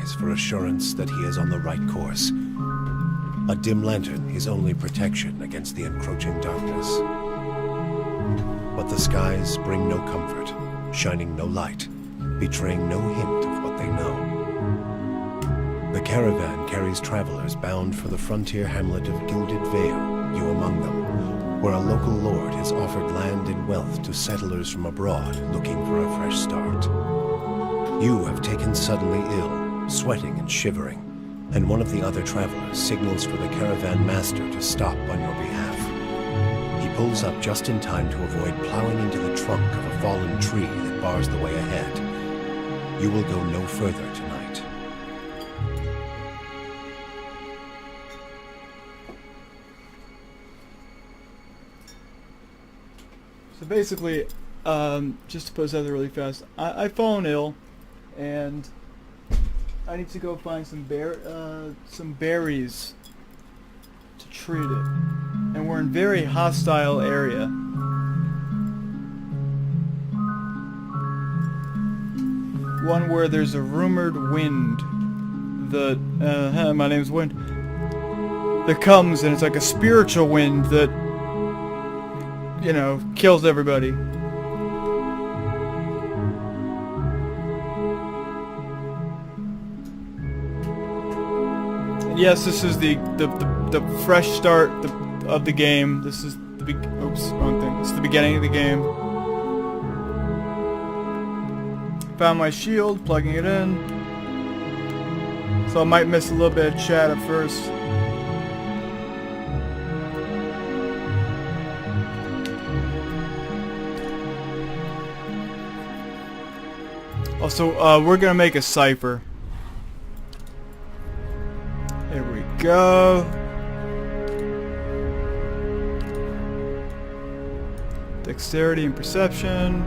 eyes for assurance that he is on the right course. A dim lantern his only protection against the encroaching darkness. But the skies bring no comfort, shining no light, betraying no hint of what they know. The caravan carries travelers bound for the frontier hamlet of Gilded Vale, you among them, where a local lord has offered land and wealth to settlers from abroad looking for a fresh start. You have taken suddenly ill, sweating and shivering, and one of the other travelers signals for the caravan master to stop on your behalf. He pulls up just in time to avoid plowing into the trunk of a fallen tree that bars the way ahead. You will go no further tonight. So basically, just to put this out there really fast, I've fallen ill, and I need to go find some berries to treat it. And we're in a very hostile area. One where there's a rumored wind that, my name's Wind, that comes and it's like a spiritual wind that, you know, kills everybody. And yes, this is the fresh start of the game. This is the oops, wrong thing. This is the beginning of the game. Found my shield, plugging it in. So I might miss a little bit of chat at first. Also, we're gonna make a cipher. There we go. Dexterity and perception.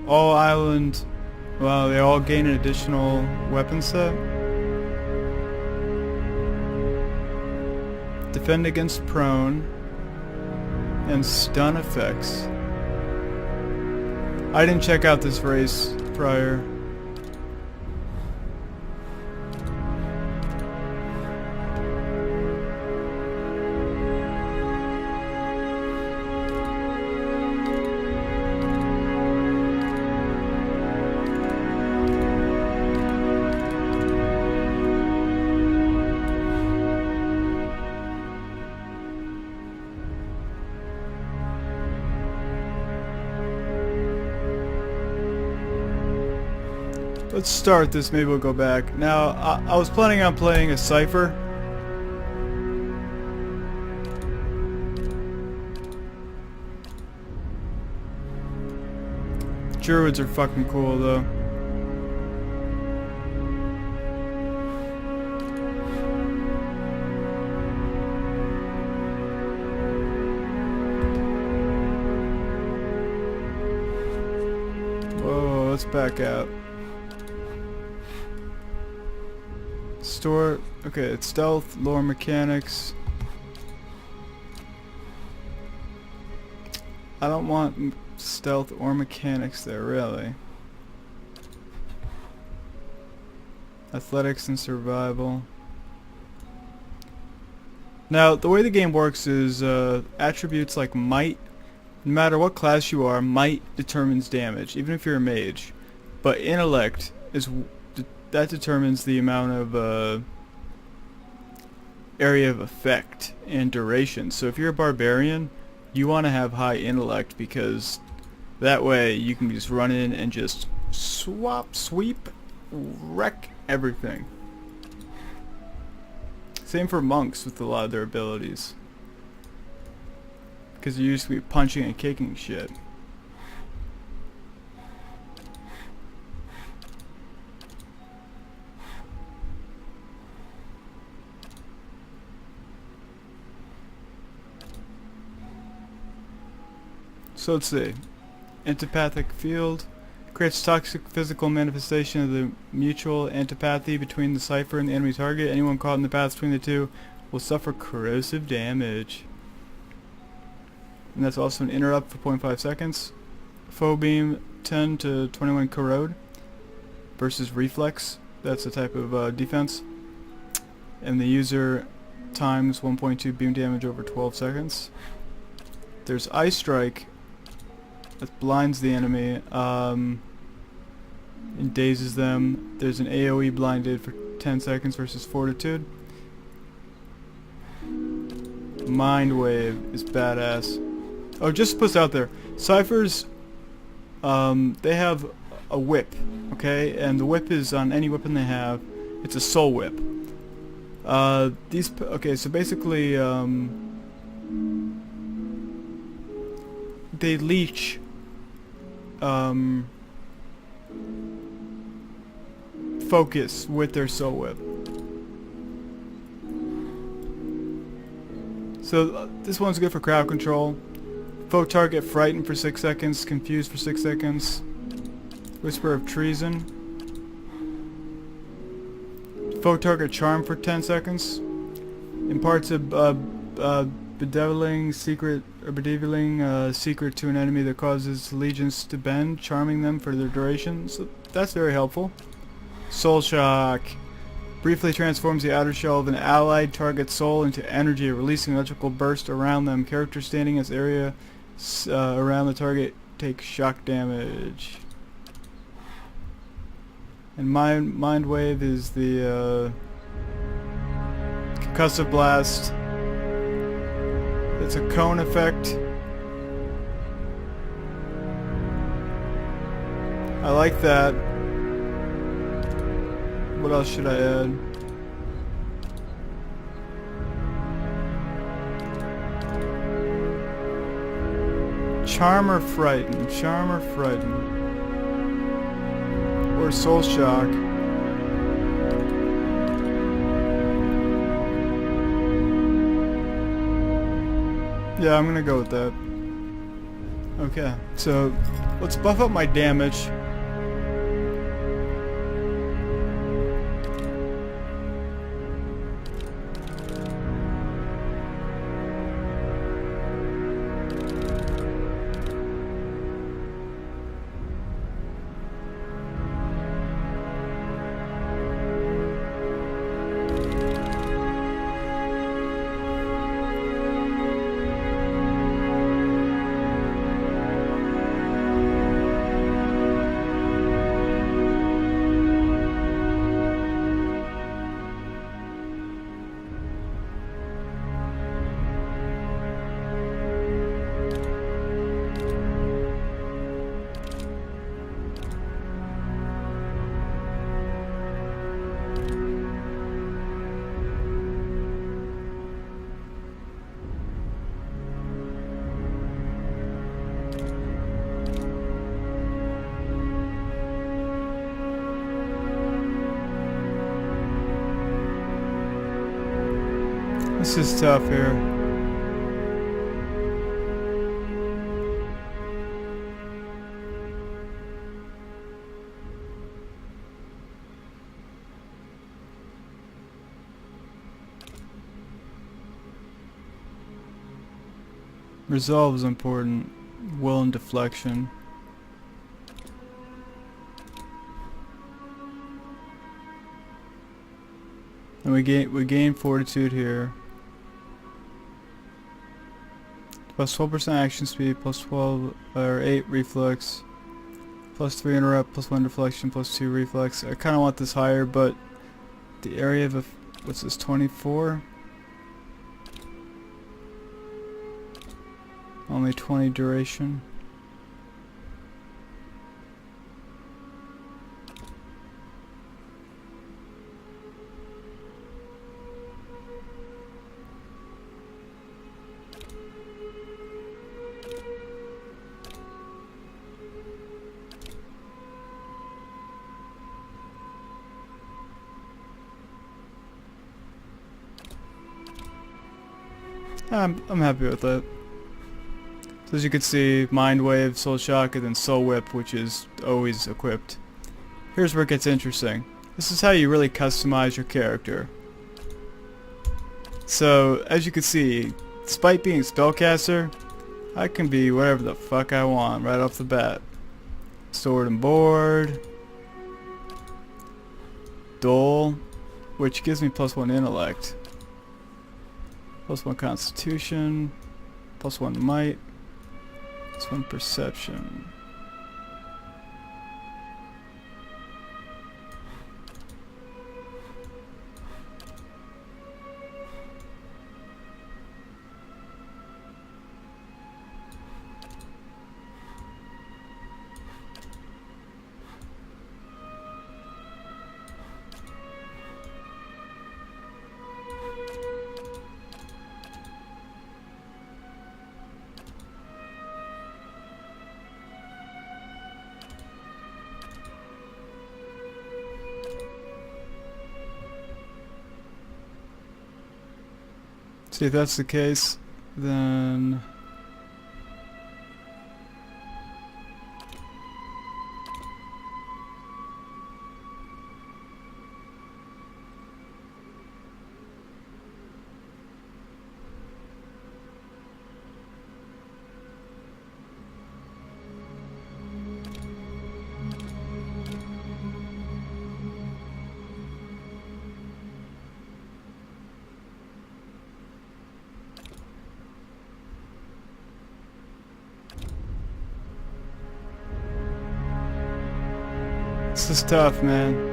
All island, well, they all gain an additional weapon set. Defend against prone and stun effects. I didn't check out this race prior. Let's start this, maybe we'll go back. Now, I was planning on playing a cipher. Druids are fucking cool, though. Whoa, let's back out. Store, okay, it's stealth, lore mechanics. I don't want stealth or mechanics there, really. Athletics and survival. Now, the way the game works is attributes like might, no matter what class you are, might determines damage, even if you're a mage. But intellect is that determines the amount of area of effect and duration. So if you're a barbarian, you want to have high intellect, because that way you can just run in and just sweep, wreck everything. Same for monks with a lot of their abilities, because you're used to be punching and kicking shit. So let's see. Antipathic field creates toxic physical manifestation of the mutual antipathy between the cipher and the enemy target. Anyone caught in the path between the two will suffer corrosive damage. And that's also an interrupt for 0.5 seconds. Foe beam 10 to 21 corrode versus reflex. That's a type of defense. And the user times 1.2 beam damage over 12 seconds. There's Ice Strike. That blinds the enemy and dazes them. There's an AoE blinded for 10 seconds versus Fortitude. Mind Wave is badass. Oh, just to put this out there, Cyphers, they have a whip, okay? And the whip is on any weapon they have. It's a soul whip. Okay, so basically, they leech focus with their soul whip. So this one's good for crowd control. Foe target frightened for 6 seconds, confused for 6 seconds. Whisper of treason. Foe target charm for 10 seconds. Imparts a bedeviling secret to an enemy that causes legions to bend, charming them for their duration. So that's very helpful. Soul Shock briefly transforms the outer shell of an allied target's soul into energy, releasing electrical burst around them. Characters standing in this area around the target take shock damage. And Mind Wave is the concussive blast. It's a cone effect. I like that. What else should I add? Charm or Frighten? Charm or Frighten? Or Soul Shock? Yeah, I'm gonna go with that. Okay, so let's buff up my damage. This is tough here. Resolve is important. Will and deflection. And we gain fortitude here. Plus 12% action speed, plus 12 or 8 reflex, plus 3 interrupt, plus 1 deflection, plus 2 reflex. I kind of want this higher, but the area of what's this, 24? Only 20 duration. I'm happy with that. So as you can see, Mind Wave, Soul Shock, and then Soul Whip, which is always equipped. Here's where it gets interesting. This is how you really customize your character. So, as you can see, despite being Spellcaster, I can be whatever the fuck I want right off the bat. Sword and Board. Duel, which gives me +1 Intellect. +1 Constitution. +1 Might. +1 Perception. See, if that's the case, then this is tough, man.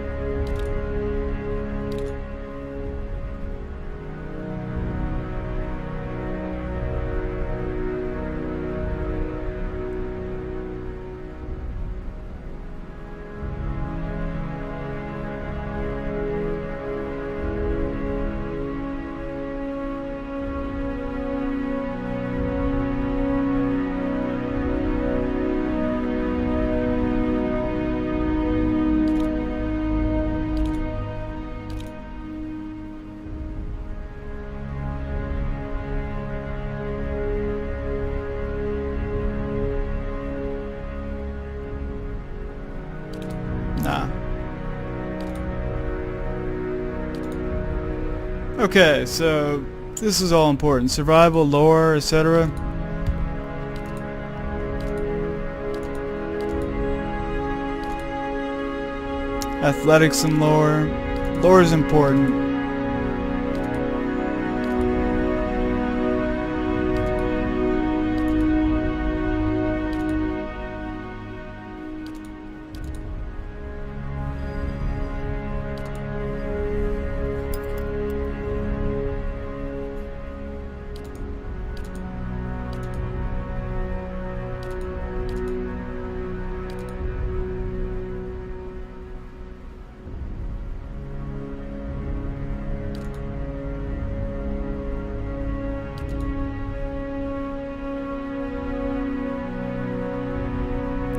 Nah. Okay, so this is all important. Survival, lore, etc. Athletics and lore. Lore is important.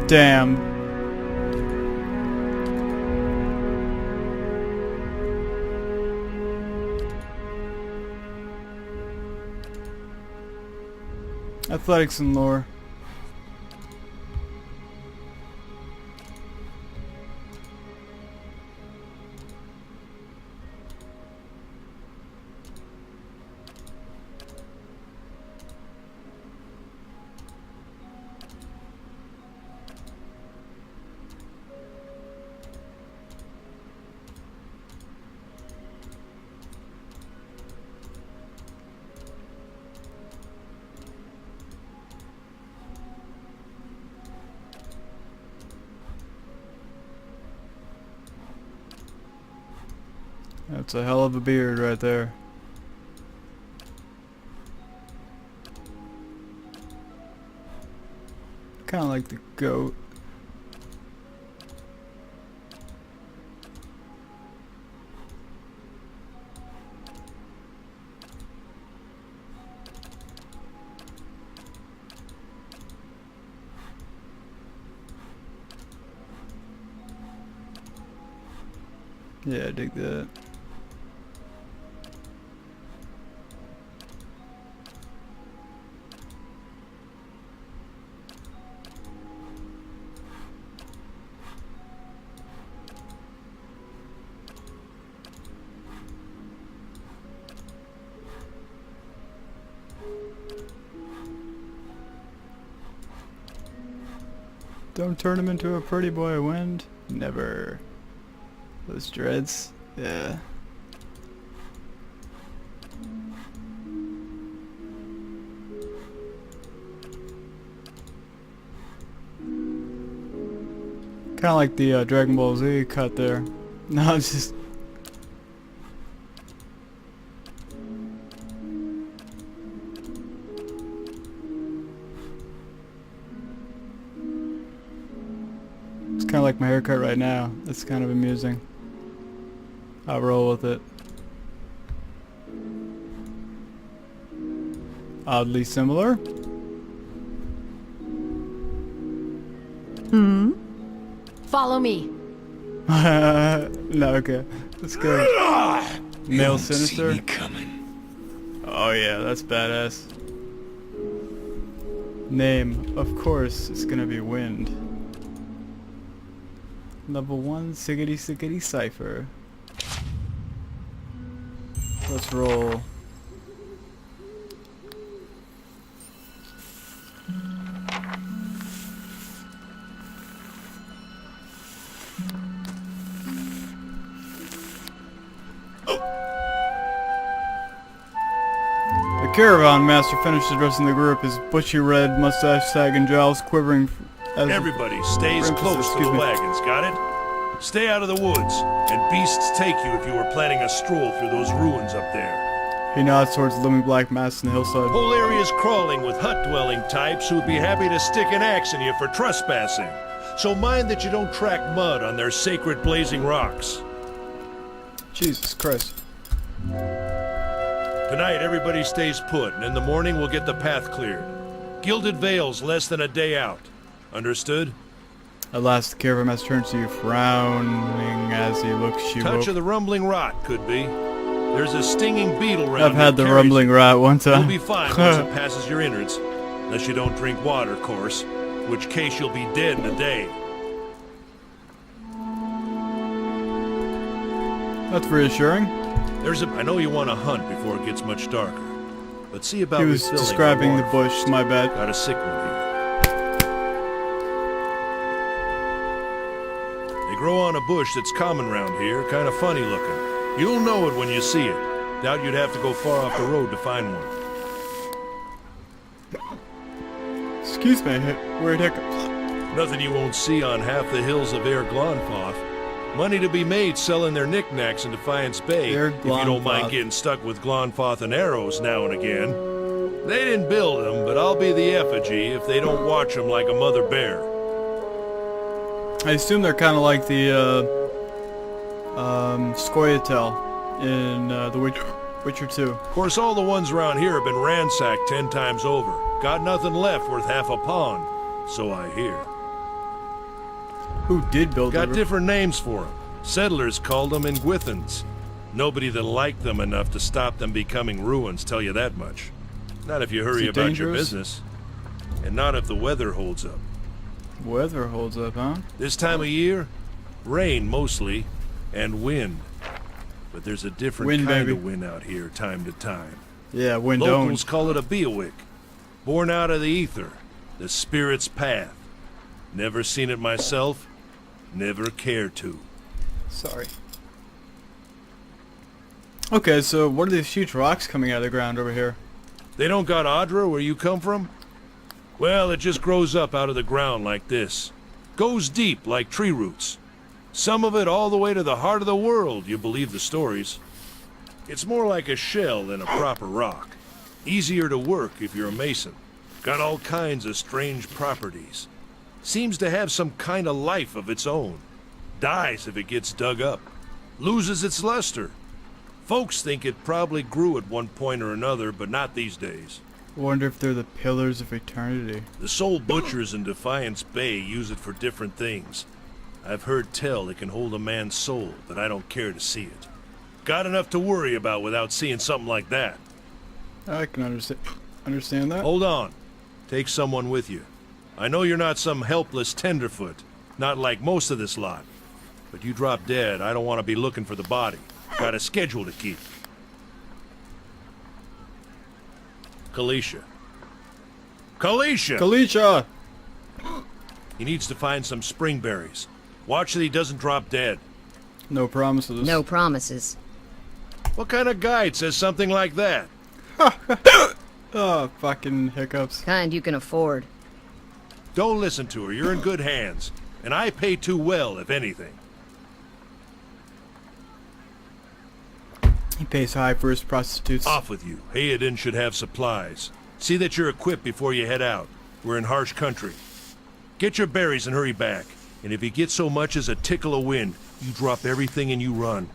Damn. Athletics and lore. That's a hell of a beard right there. Kind of like the goat. Yeah, I dig that. Don't turn him into a pretty boy, Wind. Never. Those dreads. Yeah. Kind of like the Dragon Ball Z cut there. No, it's just... It's kind of like my haircut right now. It's kind of amusing. I'll roll with it. Oddly similar. Hmm? Follow me. No, okay. Let's go. Male Sinister. See me coming. Oh yeah, that's badass. Name, of course, it's gonna be Wind. Level 1, Siggity Cypher. Let's roll. The caravan master finished addressing the group, his bushy red mustache sagging jowls quivering as Everybody stays Emphasis, close to excuse the me. wagons, got it? Stay out of the woods, and beasts take you if you were planning a stroll through those ruins up there. he nods towards the looming black mass in the hillside. Whole area's crawling with hut-dwelling types who'd be happy to stick an axe in you for trespassing. So mind that you don't track mud on their sacred blazing rocks. Jesus Christ. Tonight, everybody stays put, and in the morning we'll get the path cleared. Gilded Vale's less than a day out. Understood? At last, the caravan master turns to you, frowning as he looks you Touch over. of the rumbling rot, could be. There's a stinging beetle around I've had that the carries rumbling you. rat one You'll time. be fine once it passes your innards. Unless you don't drink water, of course. In which case you'll be dead in a day. That's reassuring. I know you want to hunt before it gets much darker. But see about He was refilling describing our the water bush, first. my bad. Got a sick one here. They grow on a bush that's common round here, kind of funny looking. You'll know it when you see it. Doubt you'd have to go far off the road to find one. Excuse me, weird hiccups. Nothing you won't see on half the hills of Air Glonfoth. Money to be made selling their knickknacks in Defiance Bay, Air if you don't mind Glonfoth. getting stuck with Glonfoth and arrows now and again. They didn't build them, but I'll be the effigy if they don't watch them like a mother bear. I assume they're kind of like the Scoia'tael in The Witcher 2. Of course, all the ones around here have been ransacked 10 times over. Got nothing left worth half a pawn, so I hear. Who did build Got the different names for them. Settlers called them Ingwithans. Nobody that liked them enough to stop them becoming ruins, tell you that much. Not if you hurry it about your dangerous? business. And not if the weather holds up. Weather holds up, huh? This time of year, rain mostly, and wind. But there's a different Wind, kind baby. of wind out here time to time. Yeah, wind Locals owns. call it a beawick. Born out of the ether, the spirit's path. Never seen it myself, never care to. Sorry. Okay, so what are these huge rocks coming out of the ground over here? They don't got Audra where you come from? Well, it just grows up out of the ground like this. Goes deep like tree roots. Some of it all the way to the heart of the world, you believe the stories. It's more like a shell than a proper rock. Easier to work if you're a mason. Got all kinds of strange properties. Seems to have some kind of life of its own. Dies if it gets dug up. Loses its luster. Folks think it probably grew at one point or another, but not these days. Wonder if they're the pillars of eternity. The soul butchers in Defiance Bay use it for different things. I've heard tell it can hold a man's soul, but I don't care to see it. Got enough to worry about without seeing something like that. I can understand that. Hold on. Take someone with you. I know you're not some helpless tenderfoot, not like most of this lot. But you drop dead, I don't want to be looking for the body. Got a schedule to keep. Kalisha. Kalisha! Kalisha! He needs to find some springberries. Watch that he doesn't drop dead. No promises. No promises. What kind of guide says something like that? Oh, fucking hiccups. Kind you can afford. Don't listen to her. You're in good hands. And I pay too well, if anything. He pays high for his prostitutes. Off with you. Hayden should have supplies. See that you're equipped before you head out. We're in harsh country. Get your berries and hurry back. And if you get so much as a tickle of wind, you drop everything and you run.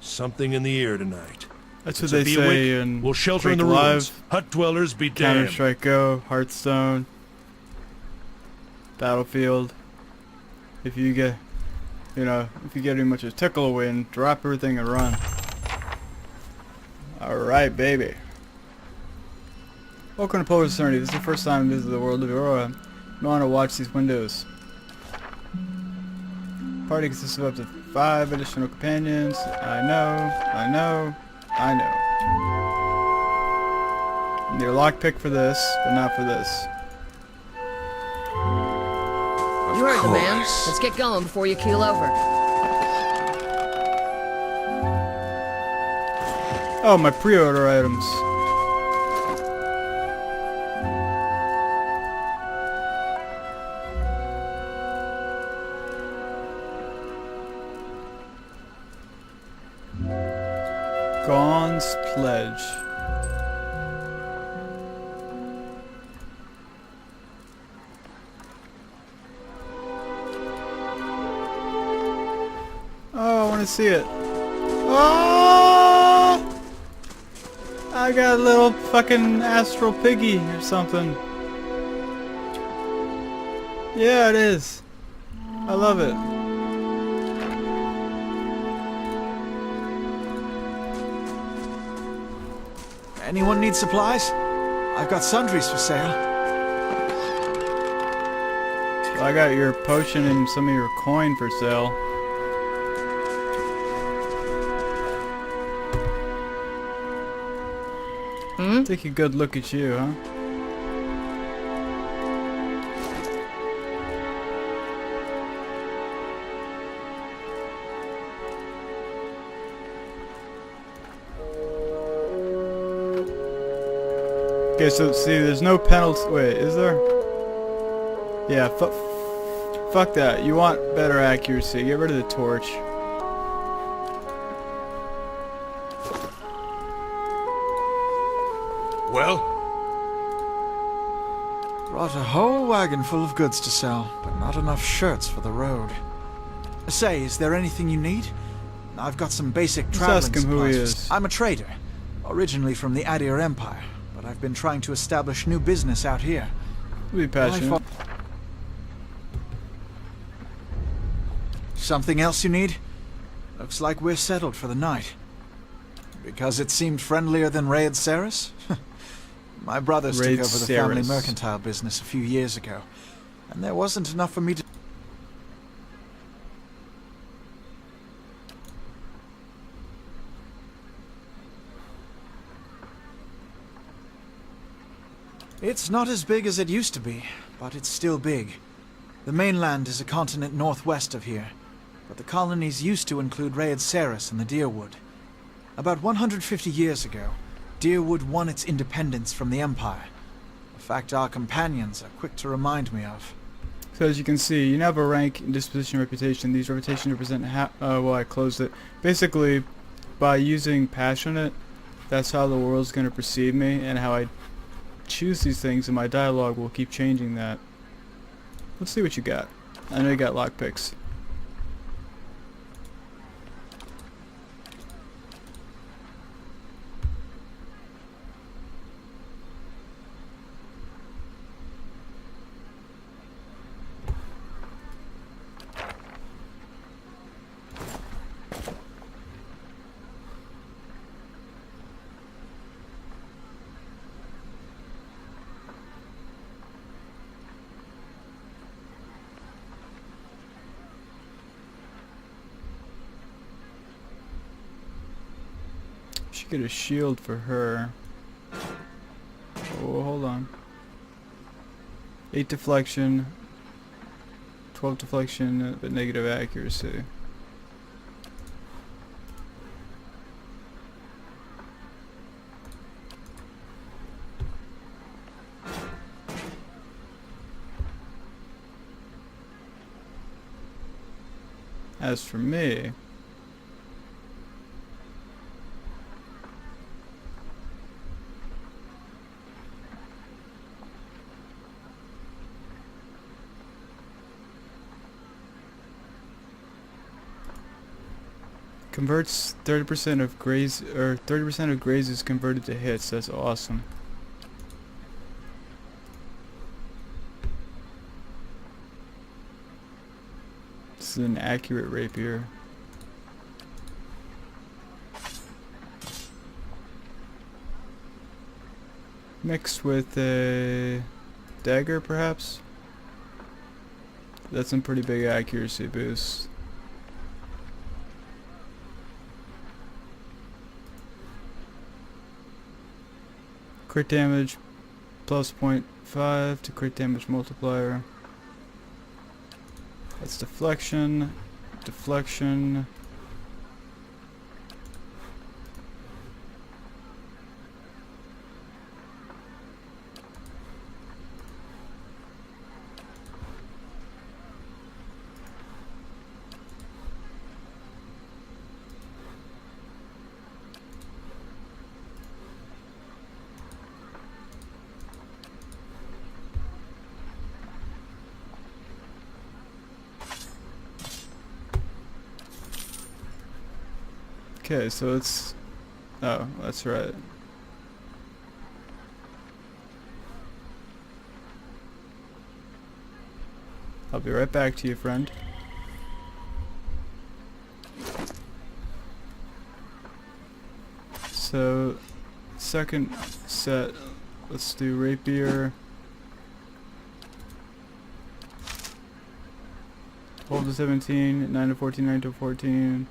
Something in the air tonight. That's It's what a they Bewick. say in We'll shelter in the Quake ruins. Live, Hut dwellers be damned. Counter-Strike Go, Hearthstone, Battlefield. If you get, if you get any much of a tickle of wind, drop everything and run. Alright, baby. Welcome to Polar's Eternity. This is the first time I visit the world of Aurora. You want to watch these windows. Party consists of up to 5 additional companions. I know. Need a lockpick for this, but not for this. You heard the man. Let's get going before you keel over. Oh, my pre-order items. Gaun's Pledge. Oh, I want to see it. Oh! I got a little fucking astral piggy or something. Yeah, it is. I love it. Anyone need supplies? I've got sundries for sale. I got your potion and some of your coin for sale. Take a good look at you, huh? Okay, so see, there's no penalty. Wait, is there? Yeah, fuck that. You want better accuracy. Get rid of the torch. Well? Brought a whole wagon full of goods to sell, but not enough shirts for the road. Say, is there anything you need? I've got some basic Let's traveling ask him who he supplies. is. I'm a trader, originally from the Adir Empire, but I've been trying to establish new business out here. Be passionate. Something else you need? Looks like we're settled for the night. Because it seemed friendlier than Raid Ceres? My brothers took Raid over the family Ceres. mercantile business a few years ago, and there wasn't enough for me to... It's not as big as it used to be, but it's still big. The mainland is a continent northwest of here, but the colonies used to include Raid Ceres and the Deerwood. About 150 years ago, Deerwood won its independence from the Empire. A fact our companions are quick to remind me of. So as you can see, you now have a rank, disposition, reputation. These reputations represent well, I closed it. Basically, by using passionate, that's how the world's going to perceive me, and how I choose these things in my dialogue will keep changing that. Let's see what you got. I know you got lockpicks. Should get a shield for her. Oh, hold on. 8 deflection. 12 deflection, but negative accuracy. As for me, converts 30% of graze, or 30% of graze is converted to hits. That's awesome. This is an accurate rapier. Mixed with a dagger, perhaps? That's some pretty big accuracy boost. Crit damage plus 0.5 to crit damage multiplier. That's deflection, deflection. Okay, so it's... oh, that's right. I'll be right back to you, friend. So, second set, let's do rapier. 12 to 17, 9 to 14, 9 to 14.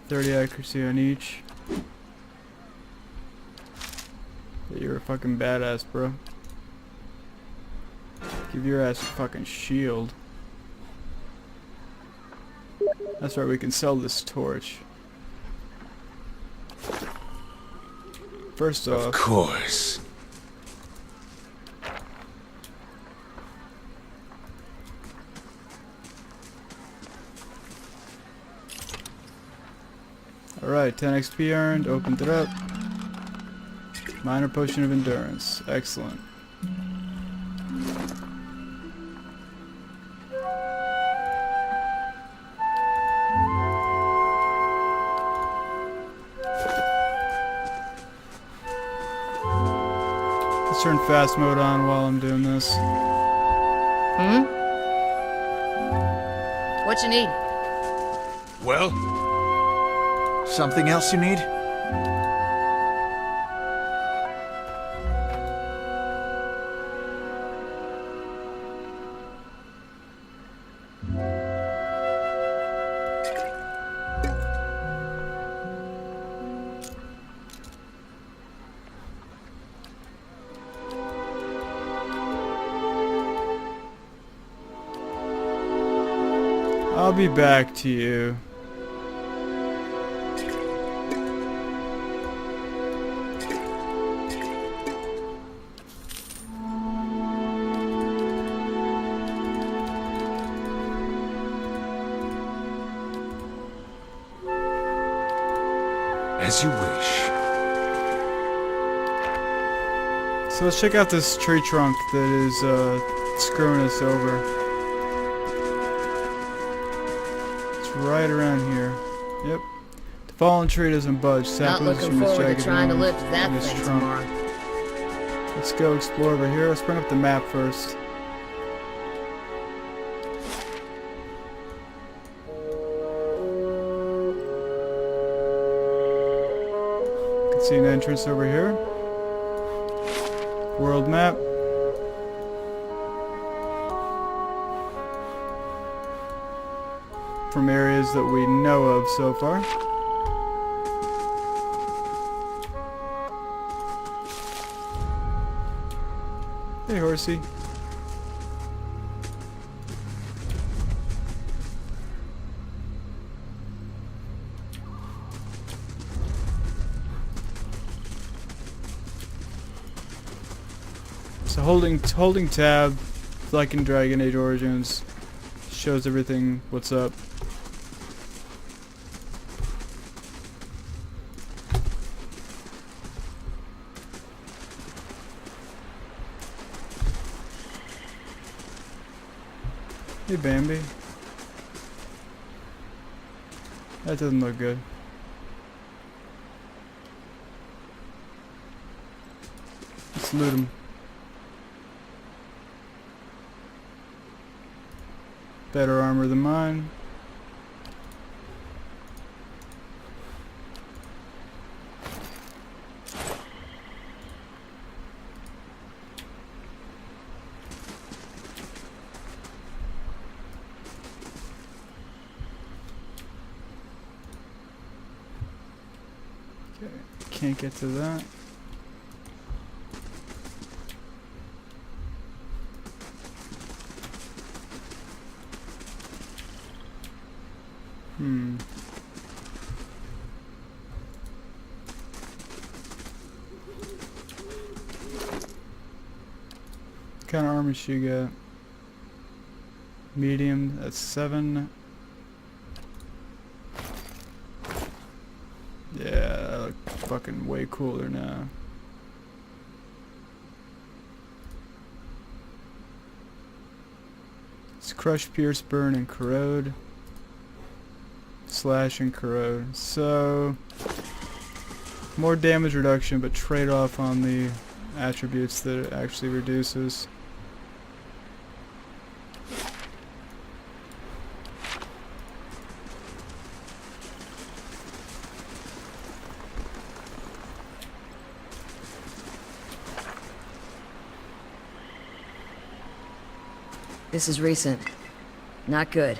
30 accuracy on each. Yeah, you're a fucking badass, bro. Give your ass a fucking shield. That's right, we can sell this torch. First off... Of course. Alright, 10 XP earned, opened it up. Minor potion of endurance. Excellent. Let's turn fast mode on while I'm doing this. What you need? Well? Something else you need? I'll be back to you. As you wish. So let's check out this tree trunk that is screwing us over. It's right around here. Yep. The fallen tree doesn't budge. Not Saplings looking from its forward to jagged trying to bones lift that and its thing trunk. tomorrow. Let's go explore over here. Let's bring up the map first. You can see an entrance over here. World map. From areas that we know of so far. Hey, horsey. So holding tab, like in Dragon Age Origins, shows everything what's up. Hey Bambi. That doesn't look good. Let's loot him. Better armor than mine. Okay, can't get to that. What kind of armor she got? Medium, that's 7. Yeah, that looks fucking way cooler now. It's crush, pierce, burn, and corrode. Slash and corrode. So more damage reduction, but trade off on the attributes that it actually reduces. This is recent. Not good.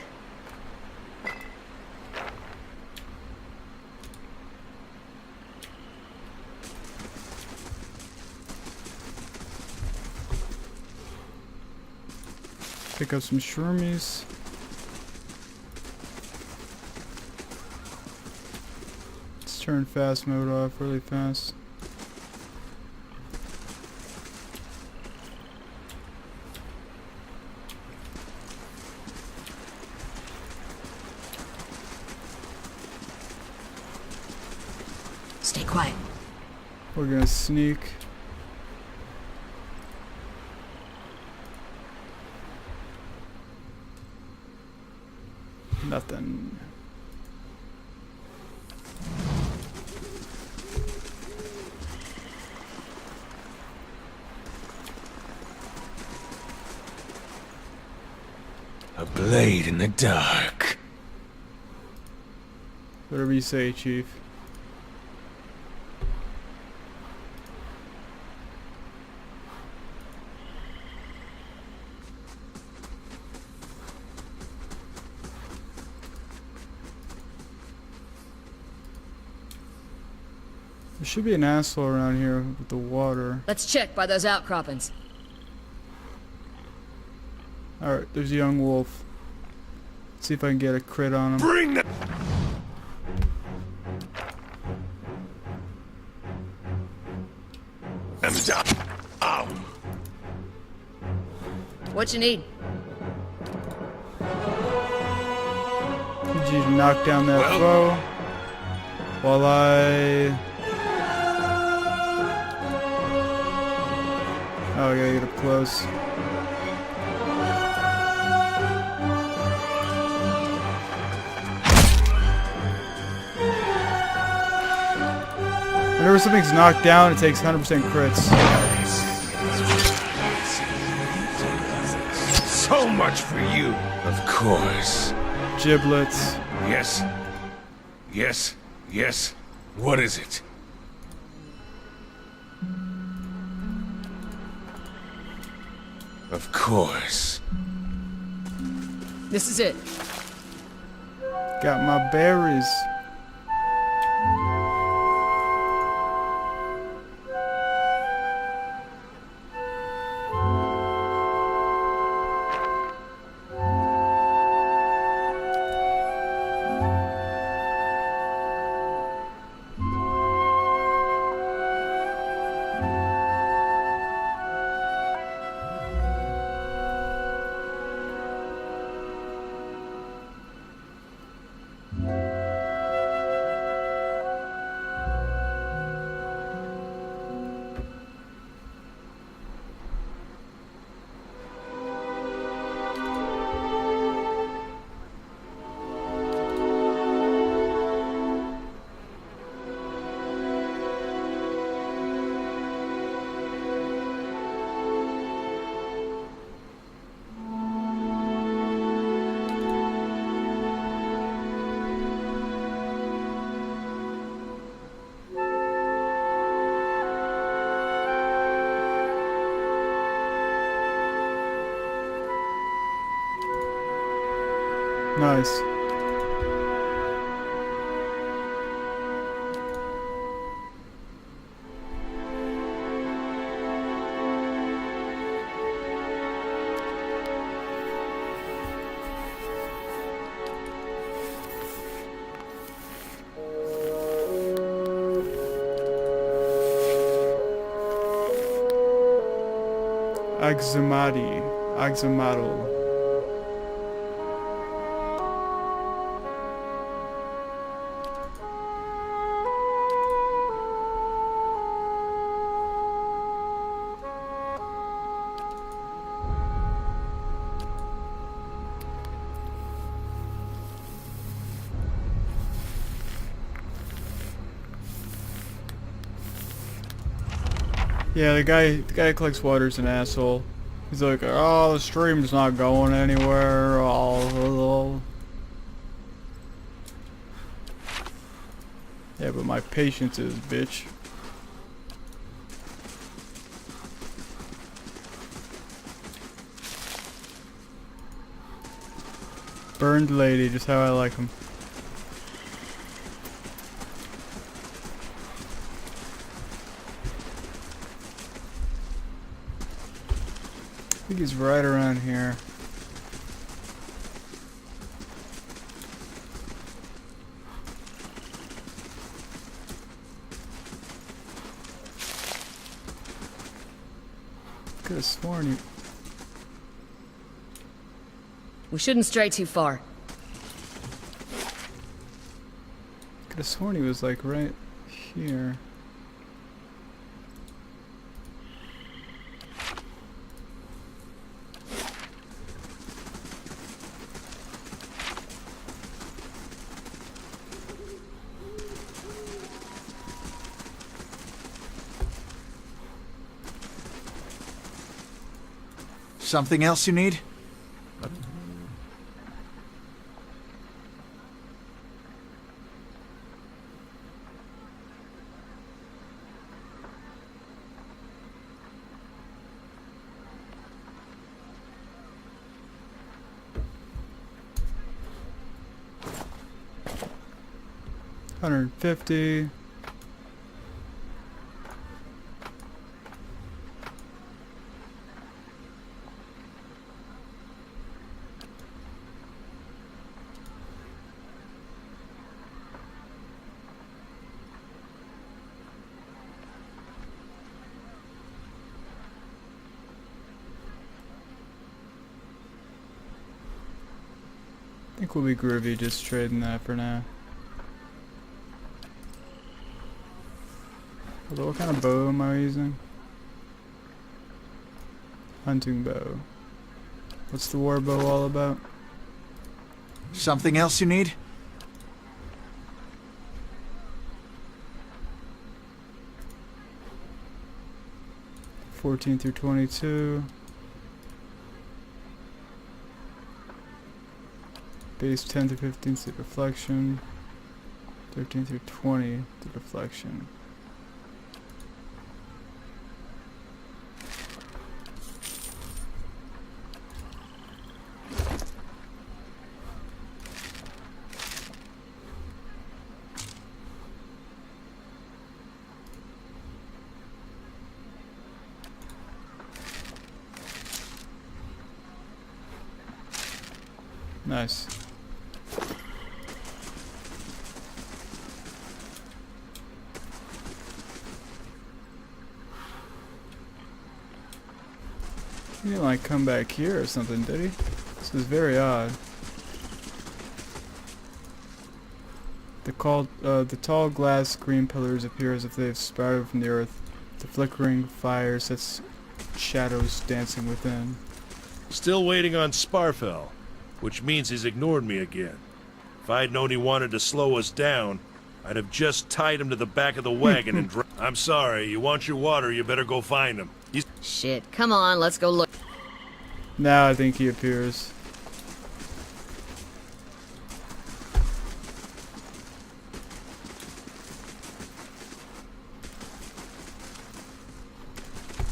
Pick up some shroomies. Let's turn fast mode off really fast. Stay quiet. We're gonna sneak. Nothing. A blade in the dark. Whatever you say, Chief. There should be an asshole around here with the water. Let's check by those outcroppings. Alright, there's a young wolf. Let's see if I can get a crit on him. Bring the... I'm down. Ow. What you need? Need you to knock down that foe while I... Oh, I gotta get up close. Whenever something's knocked down, it takes 100% crits. So much for you. Of course. Giblets. Yes. Yes. Yes. What is it? Of course. This is it. Got my berries. Nice. Axamado. Yeah, the guy who collects water's an asshole. He's like, oh, the stream's not going anywhere. Oh. Yeah, but my patience is, bitch. Burned lady, just how I like him. I think he's right around here. Could have sworn he... We shouldn't stray too far. Could have sworn he was like right here. Something else you need? $150. I think we'll be groovy just trading that for now. Although, what kind of bow am I using? Hunting bow. What's the war bow all about? Something else you need? $14 through $22. Base 10 through 15 to deflection. 13 through 20 to deflection. Nice. He didn't like come back here or something, did he? This is very odd. The tall glass green pillars appear as if they have sprouted from the earth. The flickering fire sets shadows dancing within. Still waiting on Sparfell, which means he's ignored me again. If I'd known he wanted to slow us down, I'd have just tied him to the back of the wagon and I'm sorry, you want your water, you better go find him. Shit, come on, let's go look. Now I think he appears.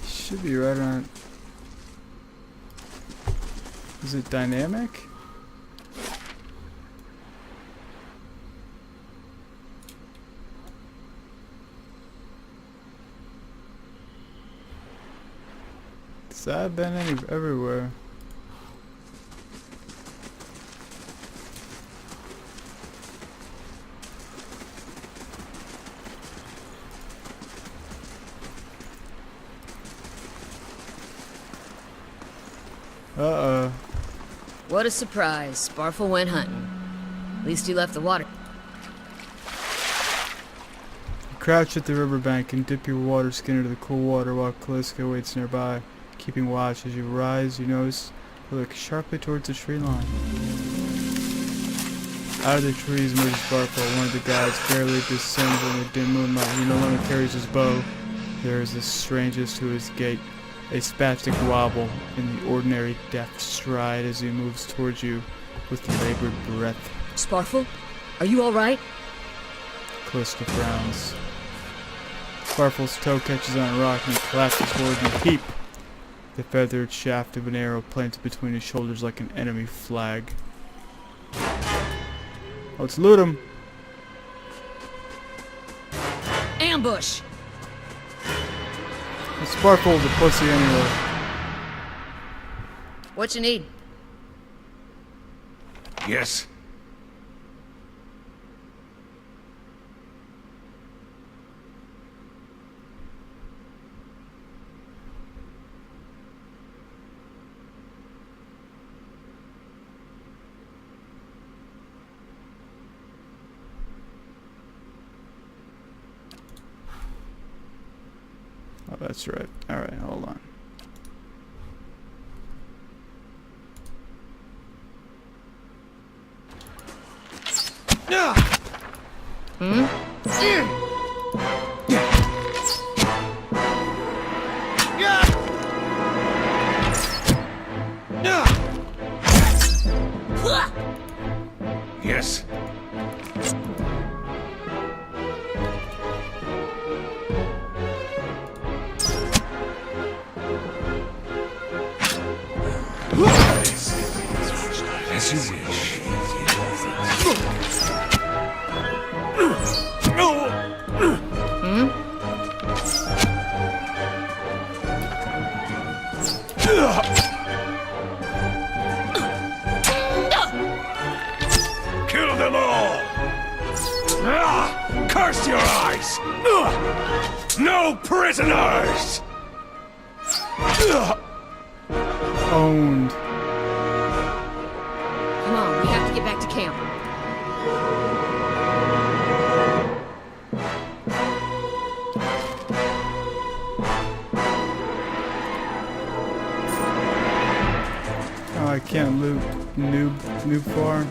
Should be right around. Is it dynamic? So I've been everywhere. Uh-oh. What a surprise. Sparfle went hunting. At least he left the water. You crouch at the riverbank and dip your water skin into the cool water while Kaliska waits nearby. Keeping watch as you rise, you notice you look sharply towards the tree line. Out of the trees emerges Sparkle, one of the guides, barely discernible in the dim moonlight. He no longer carries his bow. There is the strangest to his gait, a spastic wobble in the ordinary deft stride as he moves towards you with labored breath. Sparfle? Are you alright? Kaliska frowns. Sparkle's toe catches on a rock and he collapses forward in a heap. The feathered shaft of an arrow planted between his shoulders like an enemy flag. Let's loot him. Ambush! Sparkle's a pussy anyway. What you need? Yes? Oh, that's right. Alright, hold on. Yes? As you wish. Kill them all! Curse your eyes! No prisoners! Owned. Come on, we have to get back to camp. Oh, I can't loot noob farm.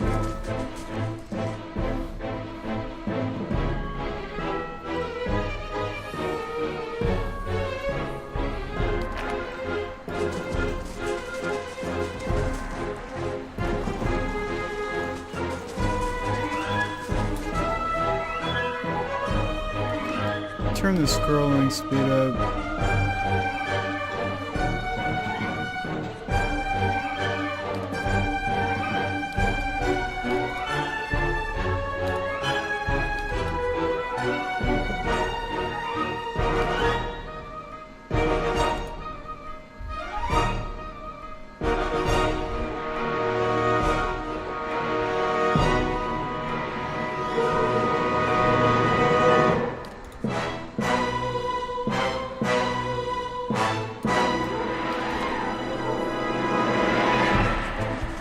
Turn the scrolling speed up.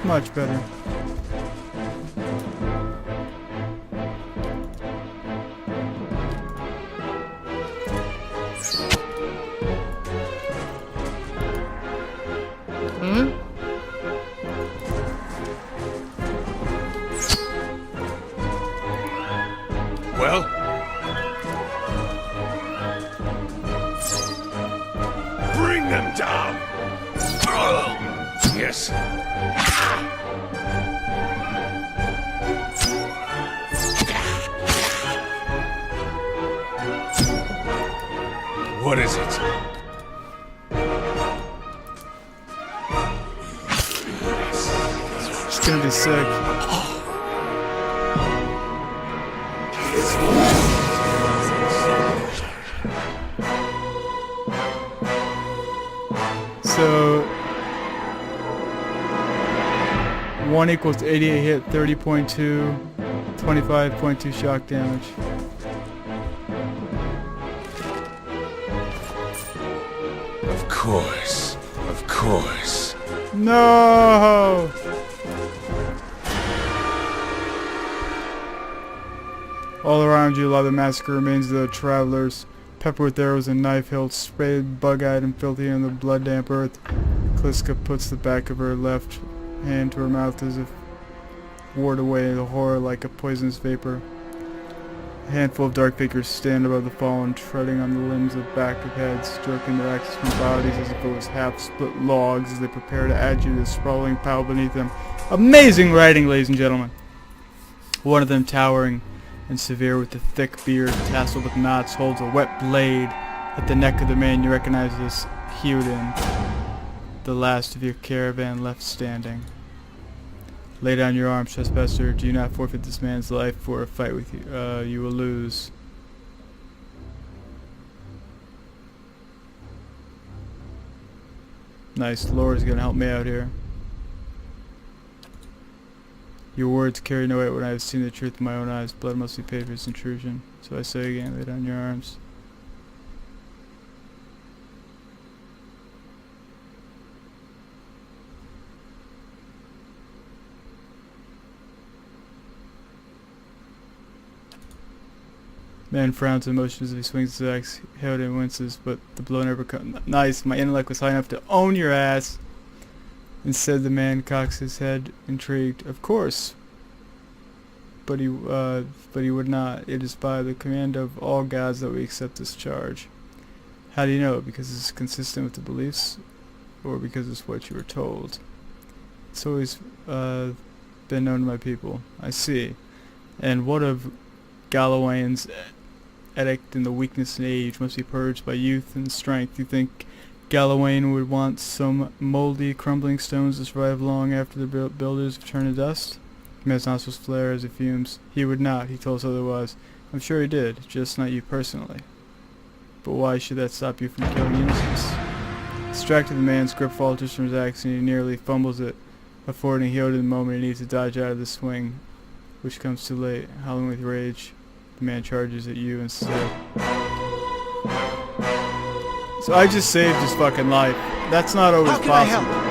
Much better. Well? Bring them down! Yes. What is it? It's gonna be sick. So 1 equals 88 hit, 30.2, 25.2 shock damage. Of course. Of course. No! All around you lie the massacre remains of the travelers, peppered with arrows and knife hilts, sprayed, bug-eyed, and filthy in the blood-damp earth. Kliska puts the back of her left hand to her mouth as if ward away the horror like a poisonous vapor. A handful of dark figures stand above the fallen, treading on the limbs of back of heads, jerking their axes from bodies as if it was half-split logs as they prepare to add you to the sprawling pile beneath them. Amazing writing, ladies and gentlemen. One of them, towering and severe with a thick beard tasseled with knots, holds a wet blade at the neck of the man you recognize as Hyuden, the last of your caravan left standing. Lay down your arms, trespasser. Do not forfeit this man's life for a fight with you. You will lose. Nice. Laura's gonna help me out here. Your words carry no weight when I have seen the truth with my own eyes. Blood must be paid for its intrusion. So I say again, lay down your arms. Man frowns and motions as he swings his axe. Hyuden winces, but the blow never comes. Nice, my intellect was high enough to own your ass. Instead, the man cocks his head, intrigued. Of course, but he would not. It is by the command of all gods that we accept this charge. How do you know? Because it's consistent with the beliefs, or because it's what you were told? It's always been known to my people. I see. And what of Galawain's edict, and the weakness and age must be purged by youth and strength? You think Galawain would want some moldy, crumbling stones to survive long after the builders have turned to dust? The man's nostrils flare as he fumes. He would not, he told us otherwise. I'm sure he did, just not you personally. But why should that stop you from killing innocents? Distracted, the man's grip falters from his axe and he nearly fumbles it, affording Hyuden the moment he needs to dodge out of the swing, which comes too late. Howling with rage, the man charges at you instead. So I just saved his fucking life. That's not always possible. How can I help?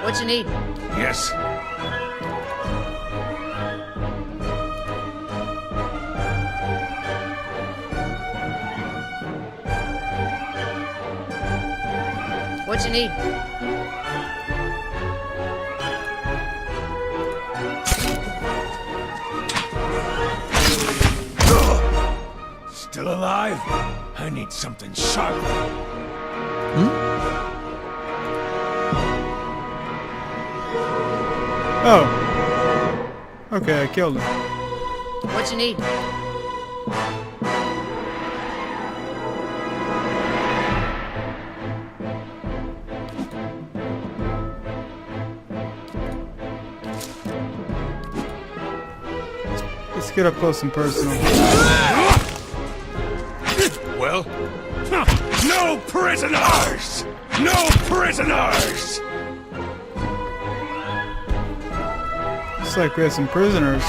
What you need? Yes. What you need? Still alive? I need something sharp. Oh. Okay, I killed him. What you need? Let's get up close and personal. Well? No prisoners! No prisoners! Looks like we have some prisoners.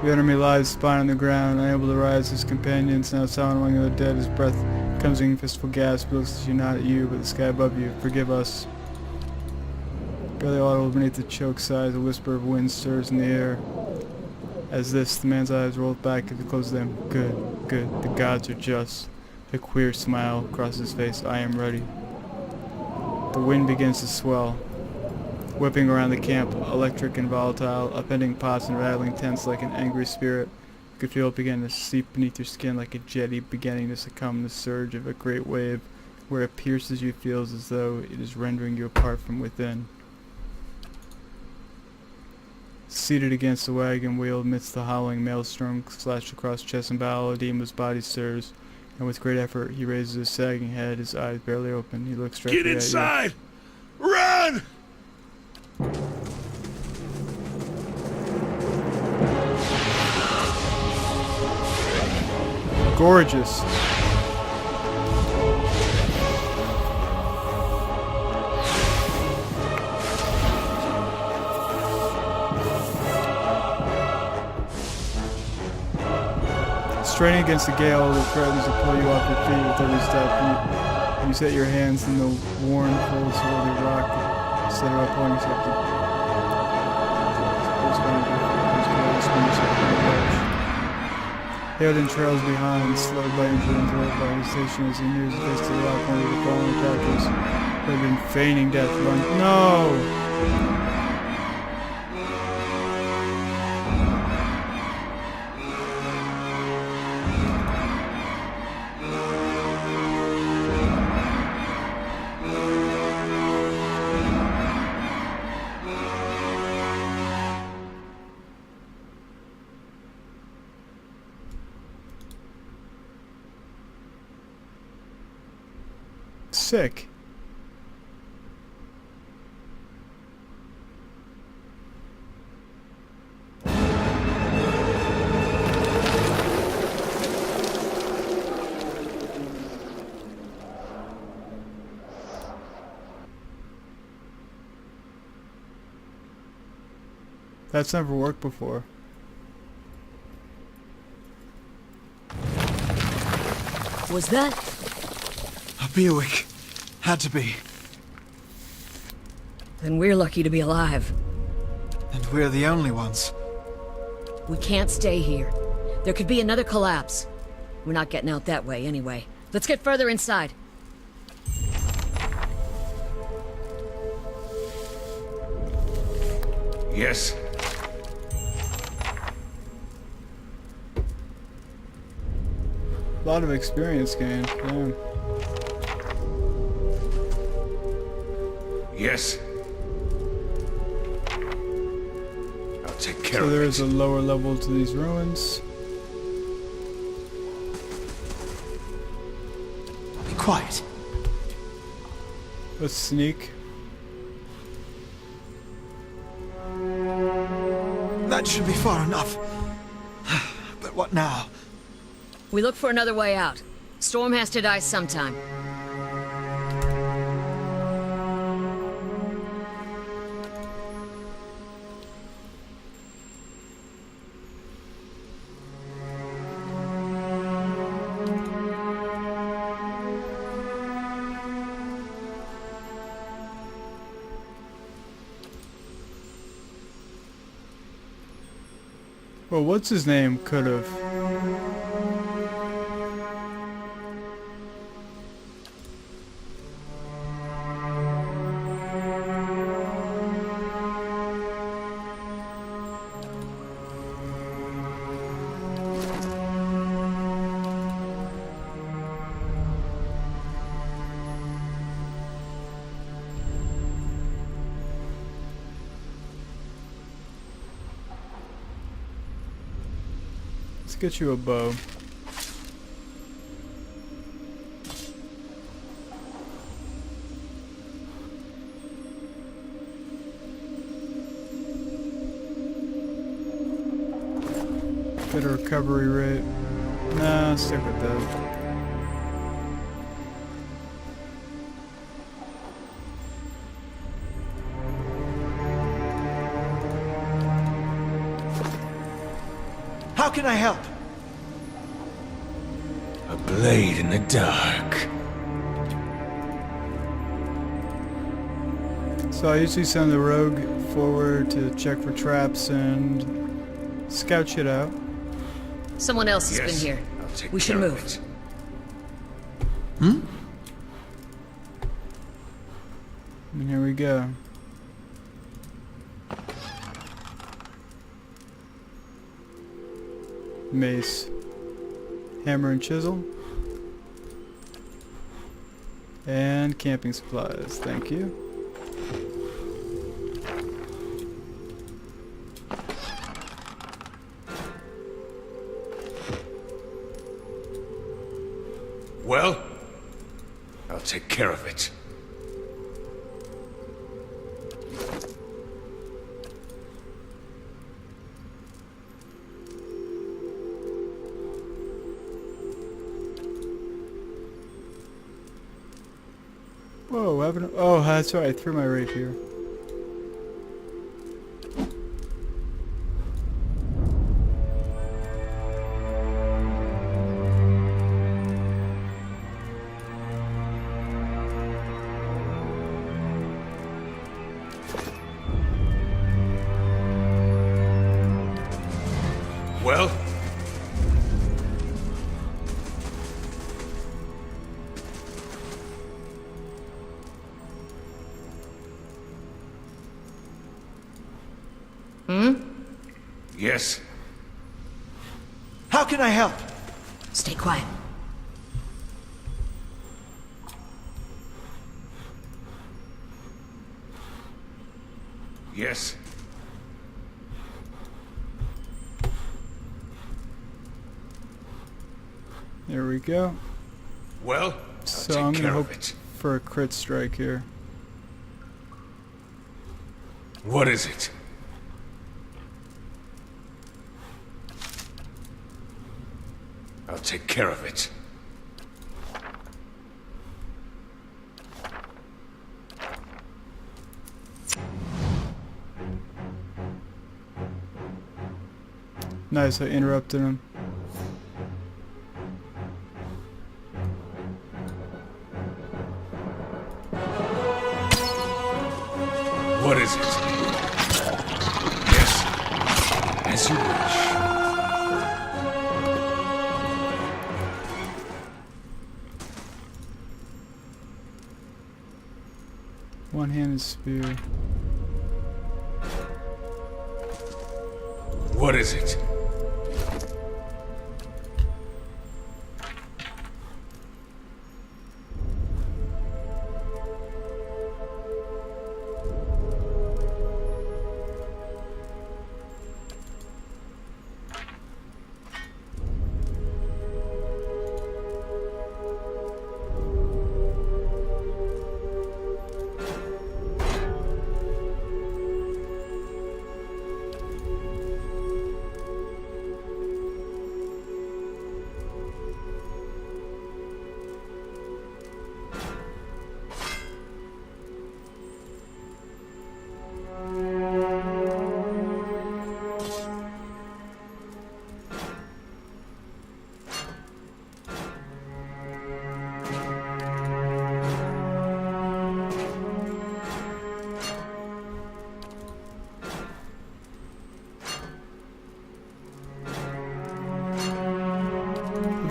The enemy lies spine on the ground, unable to rise. His companions now silent among the dead. His breath comes in fistful gasp. He looks at you, not at you, but the sky above you. Forgive us. Barely audible beneath the choked sighs, a whisper of wind stirs in the air. As this, the man's eyes roll back at the close of them. Good, good. The gods are just. A queer smile crosses his face. I am ready. The wind begins to swell, whipping around the camp, electric and volatile, upending pots and rattling tents like an angry spirit. You could feel it begin to seep beneath your skin like a jetty beginning to succumb to the surge of a great wave. Where it pierces you feels as though it is rendering you apart from within. Seated against the wagon wheel amidst the howling maelstrom slashed across chest and bowel, Edema's body stirs, and with great effort he raises his sagging head, his eyes barely open. He looks directly Get at you. inside! Run! Gorgeous. Straining against the gale that threatens to pull you off your feet with every step, you set your hands in the worn folds of the rock instead of pulling yourself to. Theoden trails behind, slowed by influence by hesitation as he nears the base of the rock. One of the fallen captives who had been feigning death run. No! Sick. That's never worked before. Was that? A Bewick. Had to be. Then we're lucky to be alive. And we're the only ones. We can't stay here. There could be another collapse. We're not getting out that way anyway. Let's get further inside. Yes. A lot of experience gained. Damn. Yes. I'll take care So of there it. is a lower level to these ruins. Be quiet. Let's sneak. That should be far enough. But what now? We look for another way out. Storm has to die sometime. Well, what's his name could have. Let's get you a bow. Get a recovery rate. Nah, stick with that. How can I help? A blade in the dark. So I usually send the rogue forward to check for traps and scout shit out. Someone else has Yes. been here. I'll take We should care of move. it. And here we go. Mace. Hammer and chisel. And camping supplies. Thank you. Well, I'll take care of it. Whoa, what happened? Oh, that's right. I threw my rapier. Well? Yes? How can I help? Stay quiet. Yes? There we go. Well, I'll So take I'm care gonna of hope it. for a crit strike here. What is it? I'll take care of it. Nice, I interrupted him. What is it? Yes. As you wish. One-handed spear. What is it?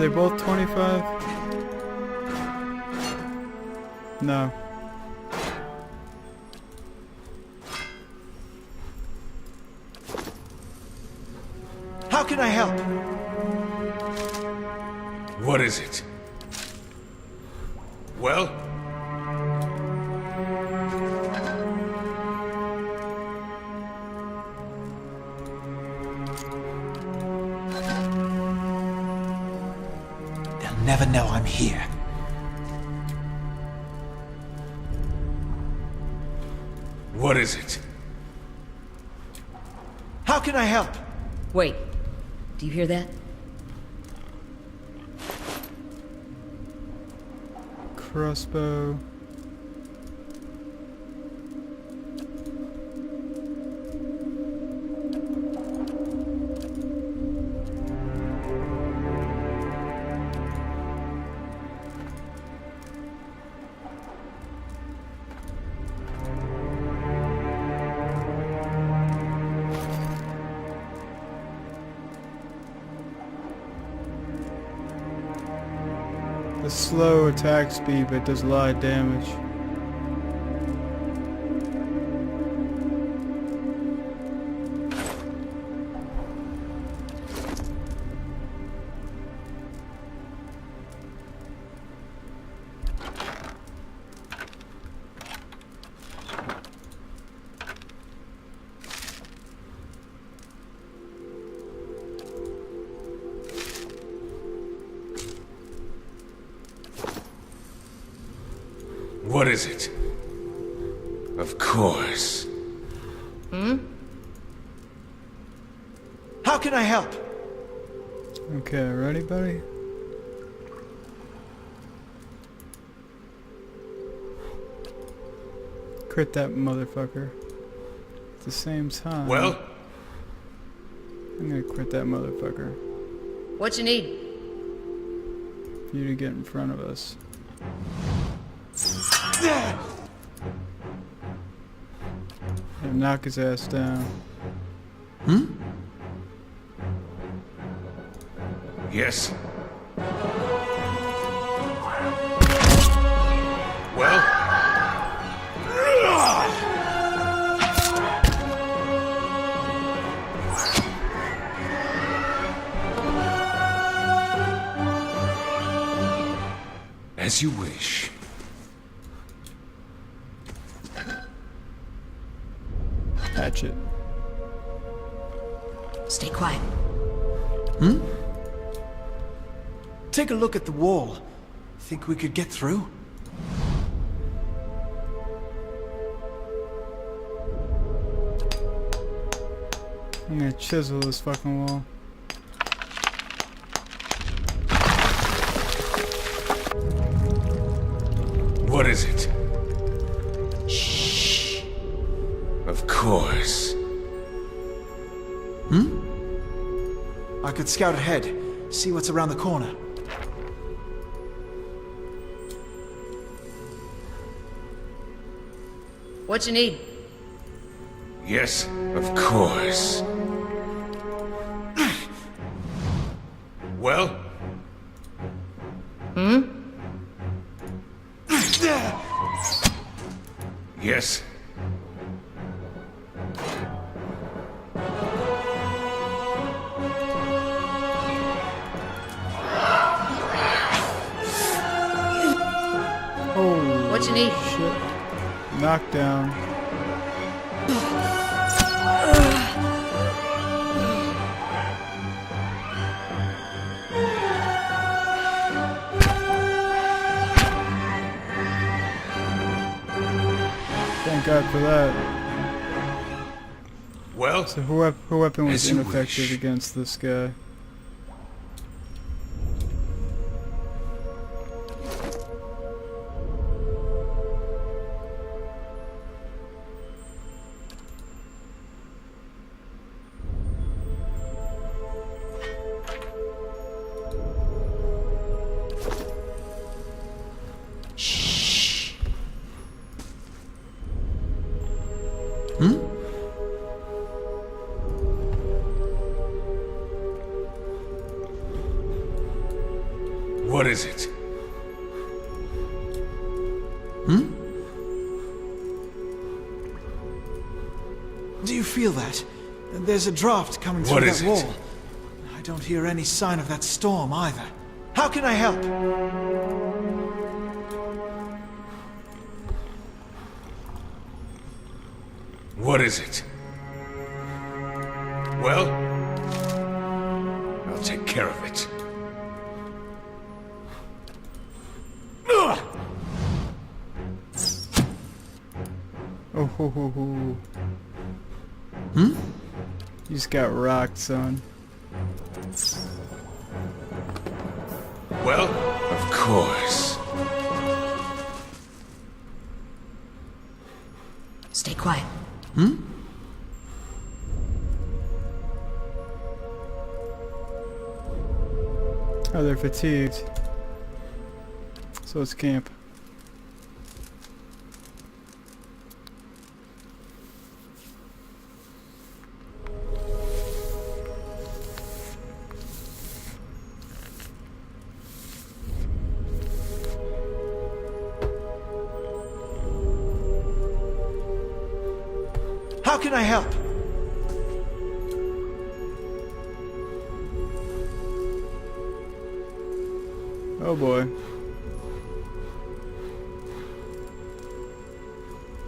Are they both 25? No. How can I help? What is it? Well? They'll never know I'm here. What is it? How can I help? Wait. Do you hear that? Crossbow. The slow attack speed, but it does a lot of damage. What is it? Of course. How can I help? Okay, ready, buddy? Crit that motherfucker. At the same time, Well, I'm gonna crit that motherfucker What you need? for you to get in front of us. And knock his ass down. yes. Well, as you wish. Hatchet. Stay quiet. Take a look at the wall. Think we could get through? I'm gonna chisel this fucking wall. What is it? Shh. Of course. I could scout ahead, see what's around the corner. What you need? Yes, of course. Well? Yes. Oh, What you need? shit. Knockdown. Thank God for that. Well? So her weapon was As you ineffective wish. against this guy. What is it? Do you feel that? There's a draft coming What through is that it? wall. I don't hear any sign of that storm either. How can I help? What is it? Well? I'll take care of it. Oh ho ho ho. You just got rocked, son. Well, of course. Stay quiet. Oh, they're fatigued. So let's camp. How can I help? Oh boy.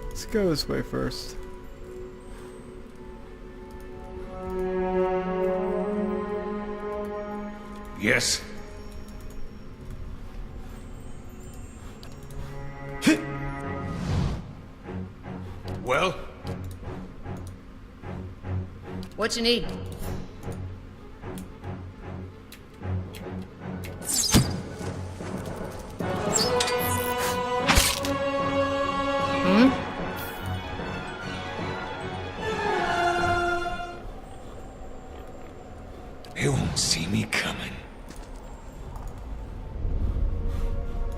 Let's go this way first. Yes? what you need. They won't see me coming.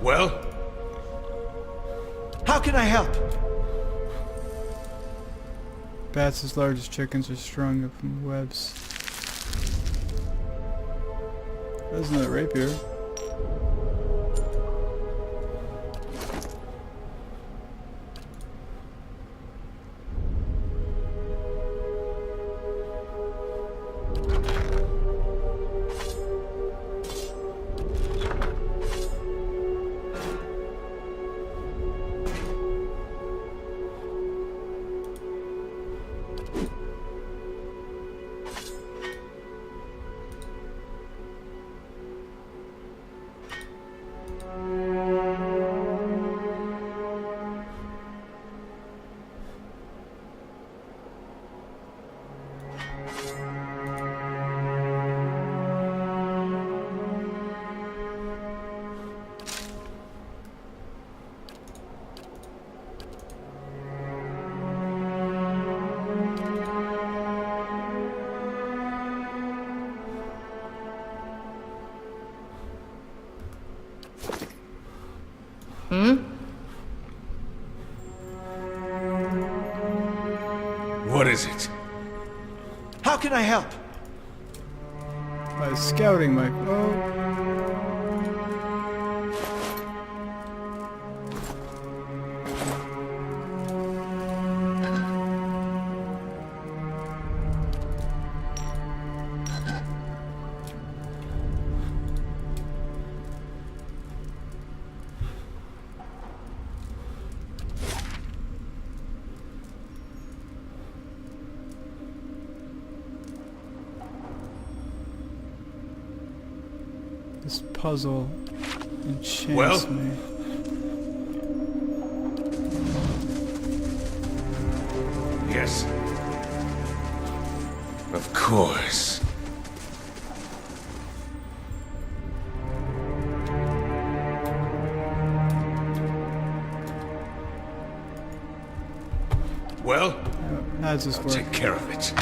Well? How can I help? Bats as large as chickens are strung up from webs. That's not a rapier. What is it? How can I help? By scouting my... Oh. This puzzle enchants Well? me. Yes. Of course. Well, How does this I'll work? take care of it.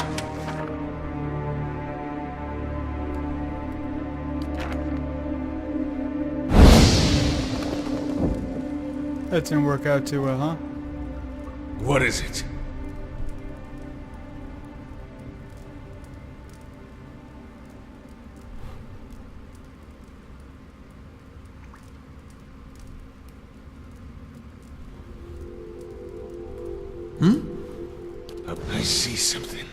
That didn't work out too well, huh? What is it? I see something.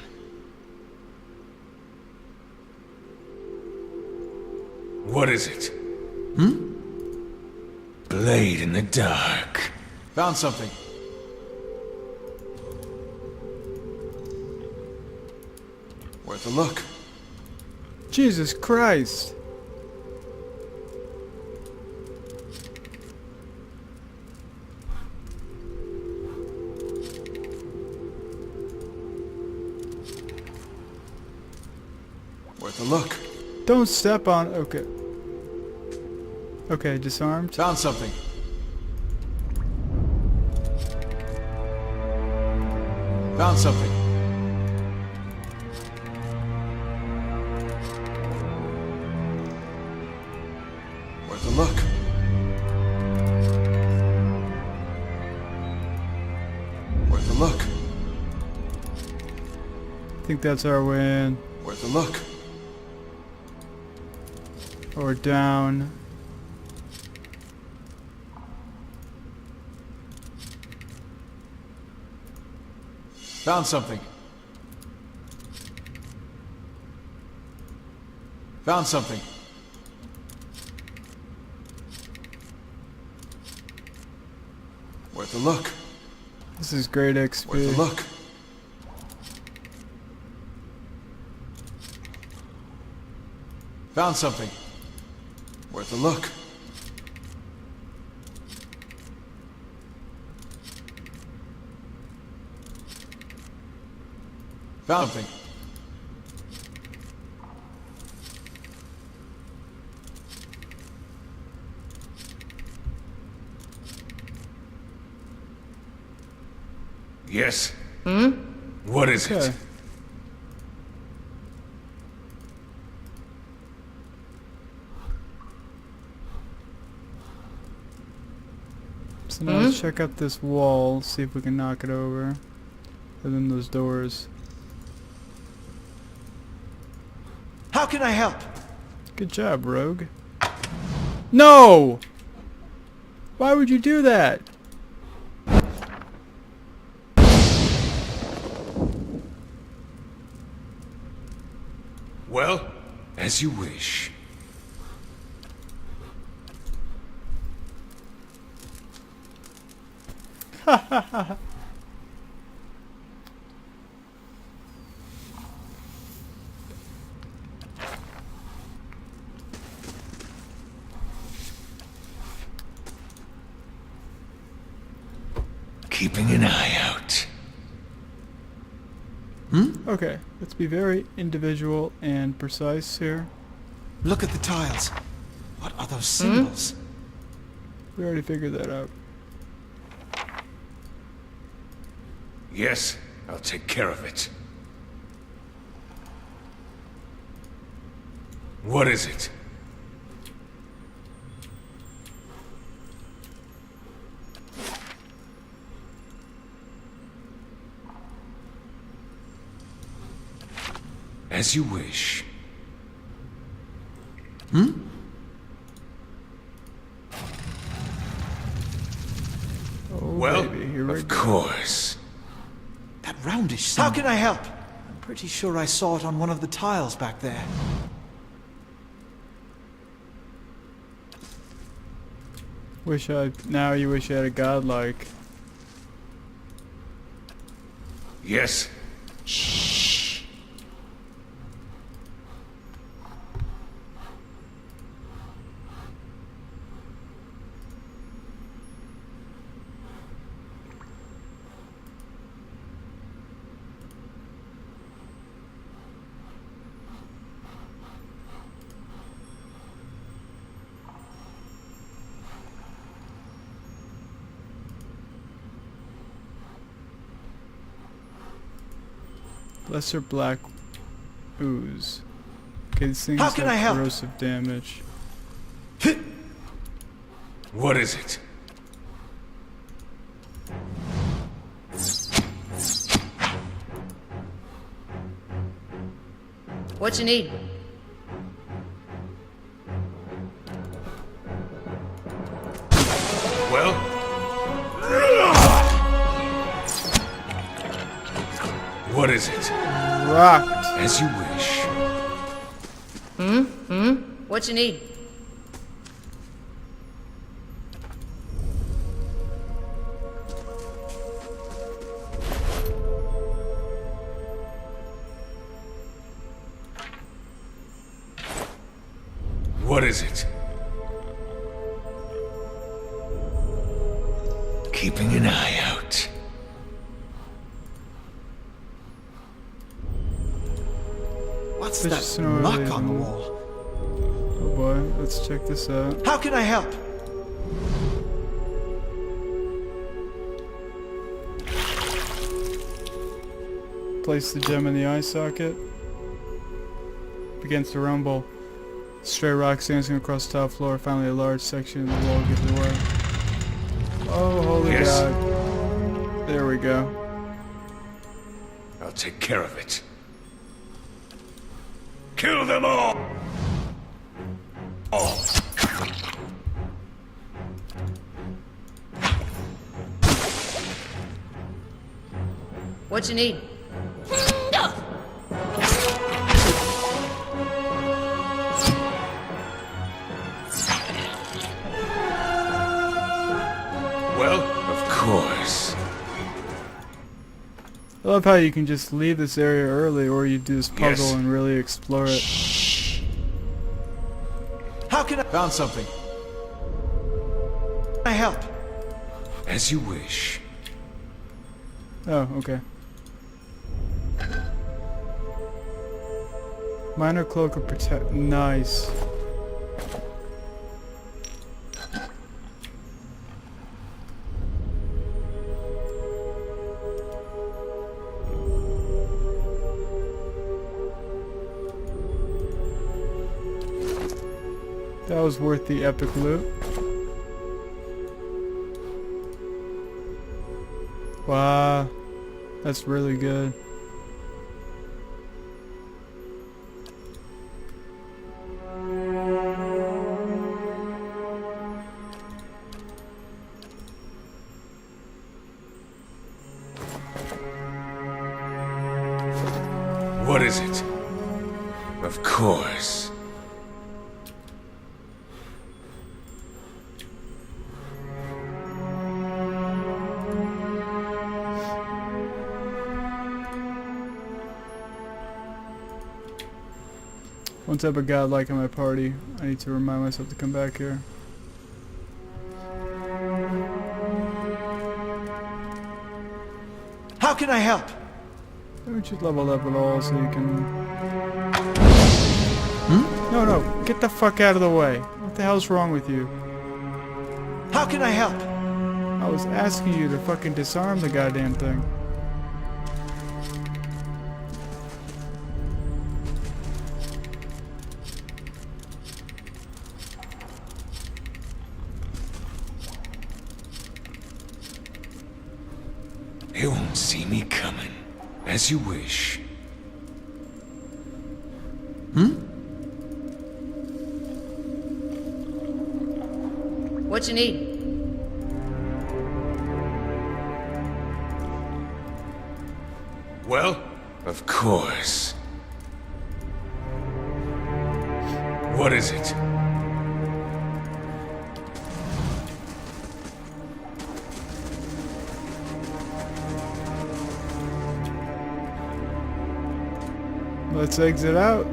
What is it? Blade in the dark. Found something. Worth a look. Jesus Christ! Worth a look. Don't step on... Okay. Okay, disarmed. Found something. Found something. Worth a look. Worth a look. I think that's our way in. Worth a look. Or down. Found something. Found something. Worth a look. This is great XP. Worth a look. Found something. Worth a look. Found something. Yes? What is Okay. it? So now let's check out this wall, see if we can knock it over. And then those doors. How can I help? Good job, Rogue. No! Why would you do that? Well, as you wish. Keeping an eye out. Okay, let's be very individual and precise here. Look at the tiles. What are those symbols? We already figured that out. Yes, I'll take care of it. What is it? As you wish. Oh, Well, baby, here we of go. course. That roundish symbol. How can I help? I'm pretty sure I saw it on one of the tiles back there. Now you wish you had a godlike. Yes. Lesser black ooze. Okay, these things How can I have help? corrosive damage. What is it? What you need? Well? What is it? Rocked. As you wish. What you need? What is it? Keeping an eye out. What's Fish that snore mark laden. on the wall? Oh boy, let's check this out. How can I help? Place the gem in the eye socket. Begins to rumble. Stray rocks dancing across the top floor. Finally, a large section of the wall gives away. Oh, holy Yes. God. There we go. I'll take care of it. Kill them all! What you need? Well, of course. I love how you can just leave this area early, or you do this puzzle Yes. and really explore it. How can I... Found something. Can I help? As you wish. Oh, okay. Minor cloak of protect. Nice. was worth the epic loot. Wow. That's really good. What is it? Of course. One type of godlike in my party. I need to remind myself to come back here. How can I help? Let me just level up at all so you can... No, no, get the fuck out of the way. What the hell's wrong with you? How can I help? I was asking you to fucking disarm the goddamn thing. They won't see me coming. As you wish. What you need? Well? Of course. What is it? Let's exit out.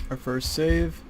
Our first save.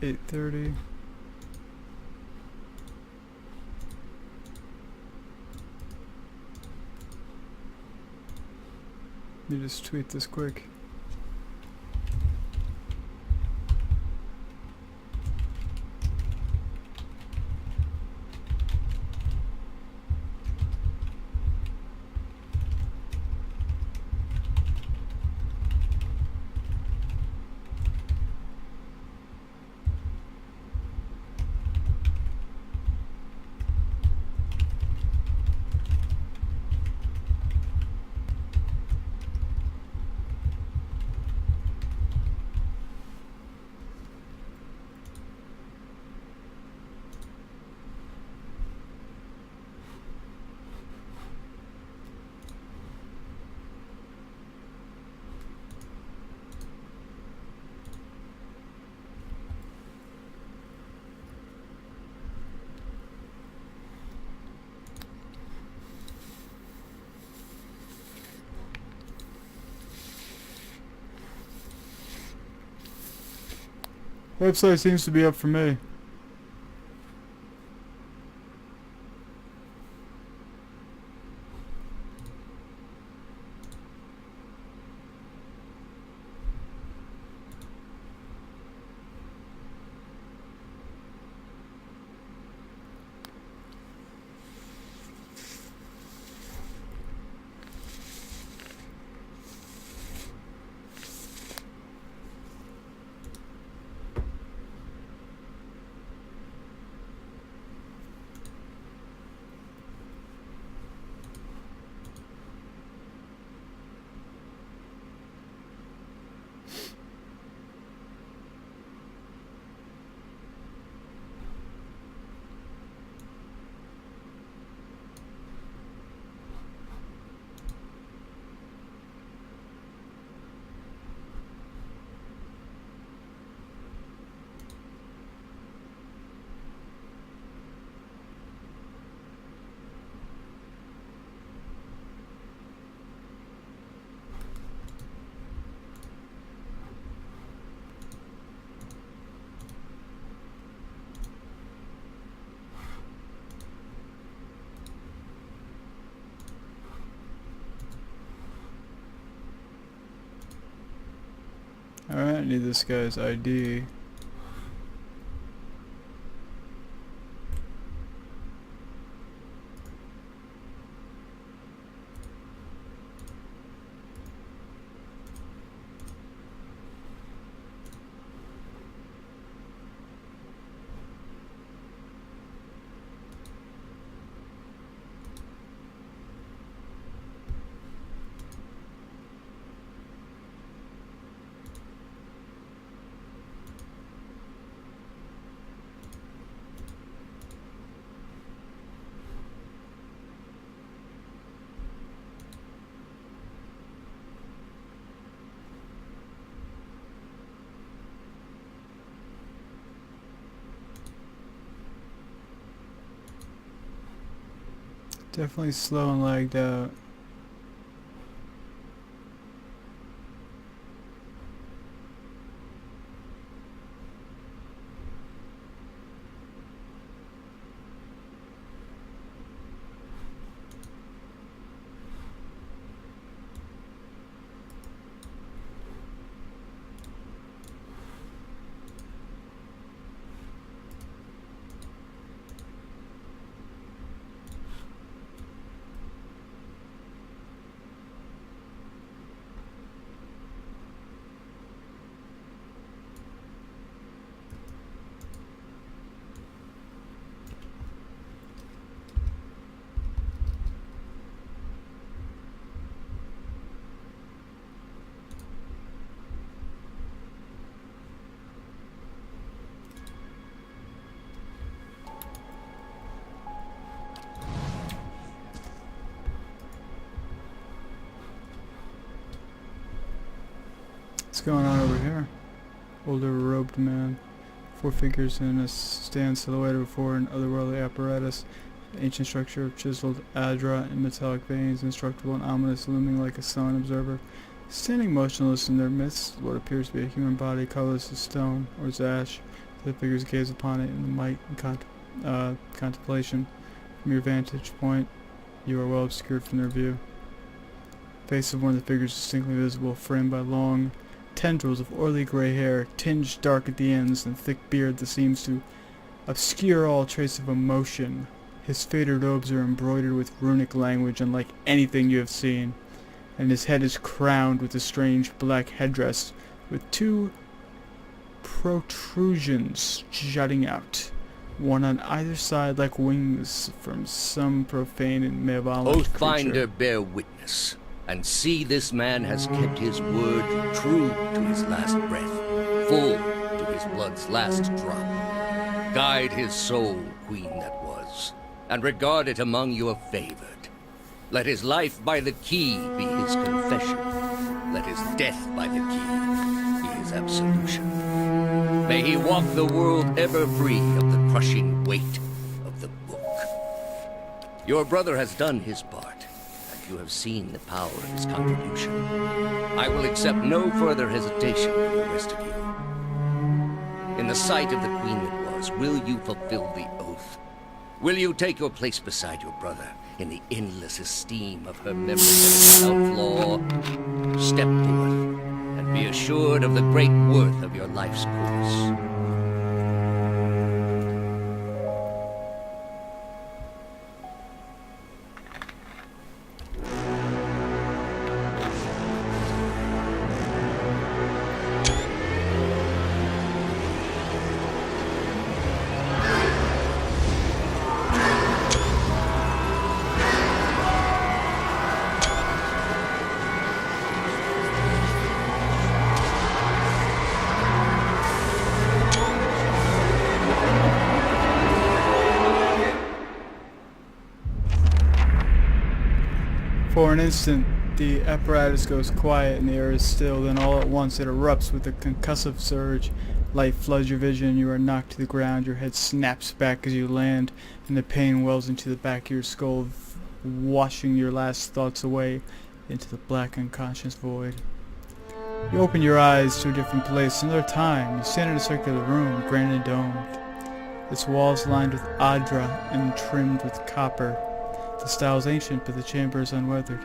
8:30. Let me just tweet this quick. Website seems to be up for me. Alright, I need this guy's ID. Definitely slow and lagged out. What's going on over here? Older robed man. 4 figures in a stand silhouetted before an otherworldly apparatus. Ancient structure of chiseled adra and metallic veins, indestructible and ominous, looming like a sullen observer. Standing motionless in their midst, what appears to be a human body, colorless as stone or as ash. The figures gaze upon it in the might and contemplation. From your vantage point, you are well obscured from their view. The face of one of the figures is distinctly visible, framed by long tendrils of oily gray hair, tinged dark at the ends, and thick beard that seems to obscure all trace of emotion. His faded robes are embroidered with runic language unlike anything you have seen, and his head is crowned with a strange black headdress with two protrusions jutting out, one on either side like wings from some profane and malevolent creature. Oathfinder, bear witness, and see this man has kept his word true to his last breath, full to his blood's last drop. Guide his soul, queen that was, and regard it among your favored. Let his life by the key be his confession. Let his death by the key be his absolution. May he walk the world ever free of the crushing weight of the book. Your brother has done his part, and you have seen the power of his contribution. I will accept no further hesitation from the rest of you. In the sight of the queen that was, will you fulfill the oath? Will you take your place beside your brother in the endless esteem of her memory without flaw? Step forth, and be assured of the great worth of your life's course. For an instant, the apparatus goes quiet and the air is still, then all at once it erupts with a concussive surge. Light floods your vision, you are knocked to the ground, your head snaps back as you land, and the pain wells into the back of your skull, washing your last thoughts away into the black unconscious void. You open your eyes to a different place, another time. You stand in a circular room, grand and domed. Its walls lined with adra and trimmed with copper. The style is ancient, but the chamber is unweathered.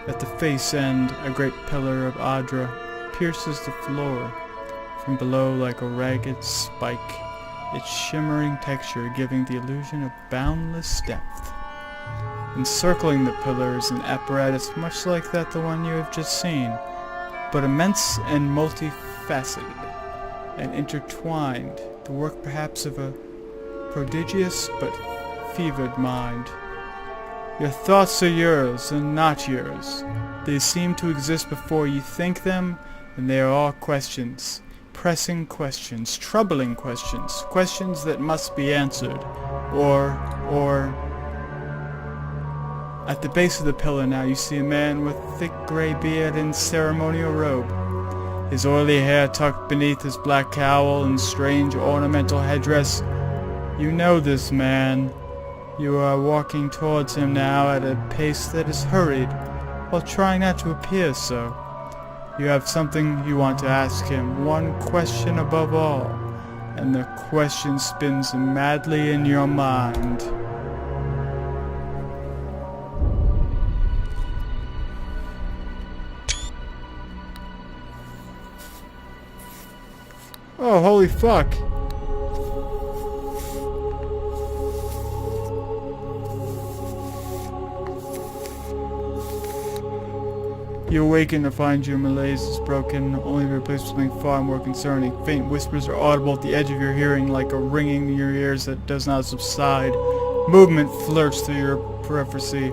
At the face end, a great pillar of adra pierces the floor from below like a ragged spike, its shimmering texture giving the illusion of boundless depth. Encircling the pillar is an apparatus much like the one you have just seen, but immense and multifaceted and intertwined, the work perhaps of a prodigious but fevered mind. Your thoughts are yours and not yours. They seem to exist before you think them, and they are all questions. Pressing questions, troubling questions, questions that must be answered. Or... At the base of the pillar now you see a man with thick gray beard and ceremonial robe. His oily hair tucked beneath his black cowl and strange ornamental headdress. You know this man. You are walking towards him now at a pace that is hurried, while trying not to appear so. You have something you want to ask him, one question above all, and the question spins madly in your mind. Oh, holy fuck! You awaken to find your malaise is broken, only to be replaced with something far more concerning. Faint whispers are audible at the edge of your hearing, like a ringing in your ears that does not subside. Movement flirts through your periphery.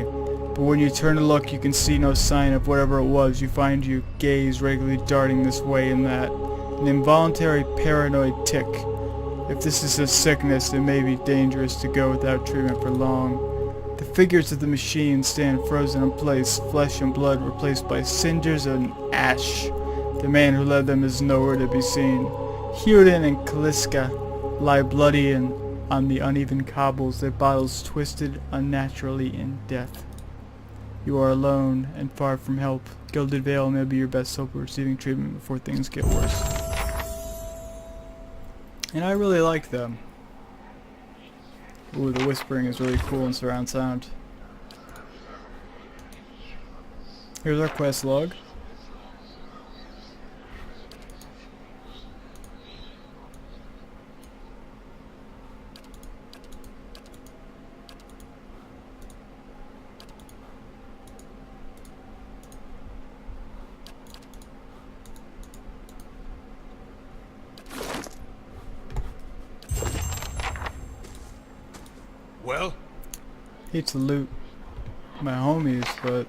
But when you turn to look, you can see no sign of whatever it was. You find your gaze regularly darting this way and that. An involuntary paranoid tic. If this is a sickness, it may be dangerous to go without treatment for long. The figures of the machine stand frozen in place, flesh and blood replaced by cinders and ash. The man who led them is nowhere to be seen. Hurden and Kaliska lie bloody and on the uneven cobbles, their bottles twisted unnaturally in death. You are alone and far from help. Gilded Veil may be your best hope of receiving treatment before things get worse. And I really like them. Ooh, the whispering is really cool in surround sound. Here's our quest log. Well? Hate to loot my homies, but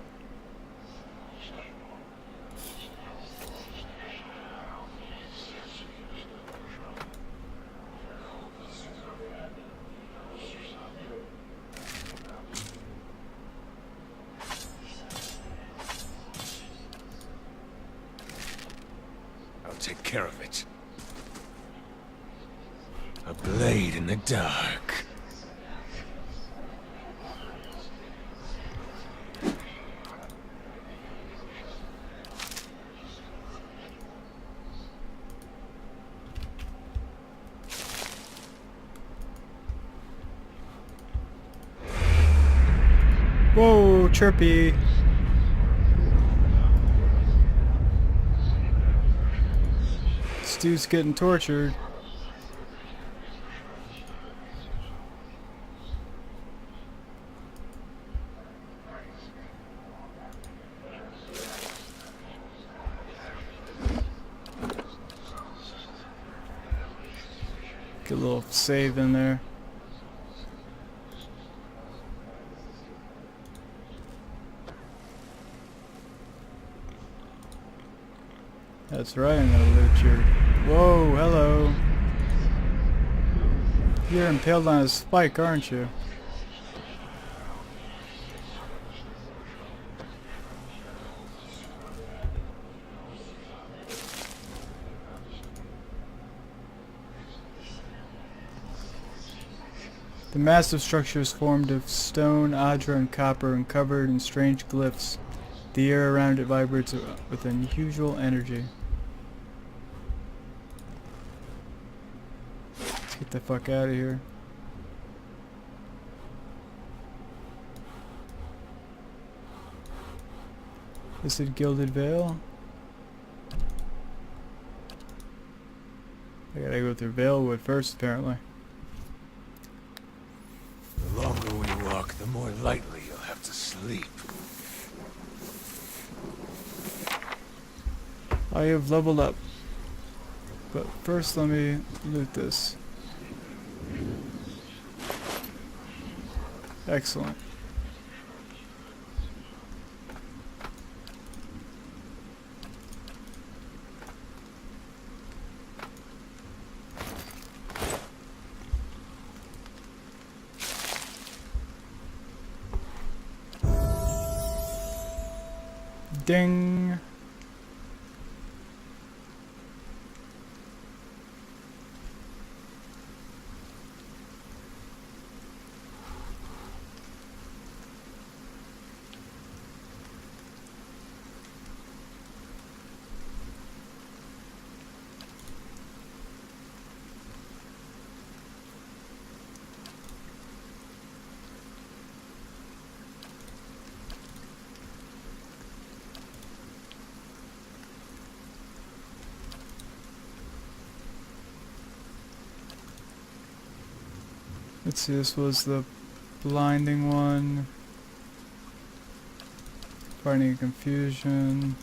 I'll take care of it. A blade in the dark. whoa, chirpy. This dude's getting tortured. Get a little save in there. That's right, I'm gonna loot your... Whoa, hello. You're impaled on a spike, aren't you? The massive structure is formed of stone, adra, and copper and covered in strange glyphs. The air around it vibrates with unusual energy. Let's get the fuck out of here. Is it Gilded Veil? I gotta go through Valewood first, apparently. The longer we walk, the more lightly you'll have to sleep. I have leveled up. But first let me loot this. Excellent. Ding. Let's see, this was the blinding one. Finding confusion.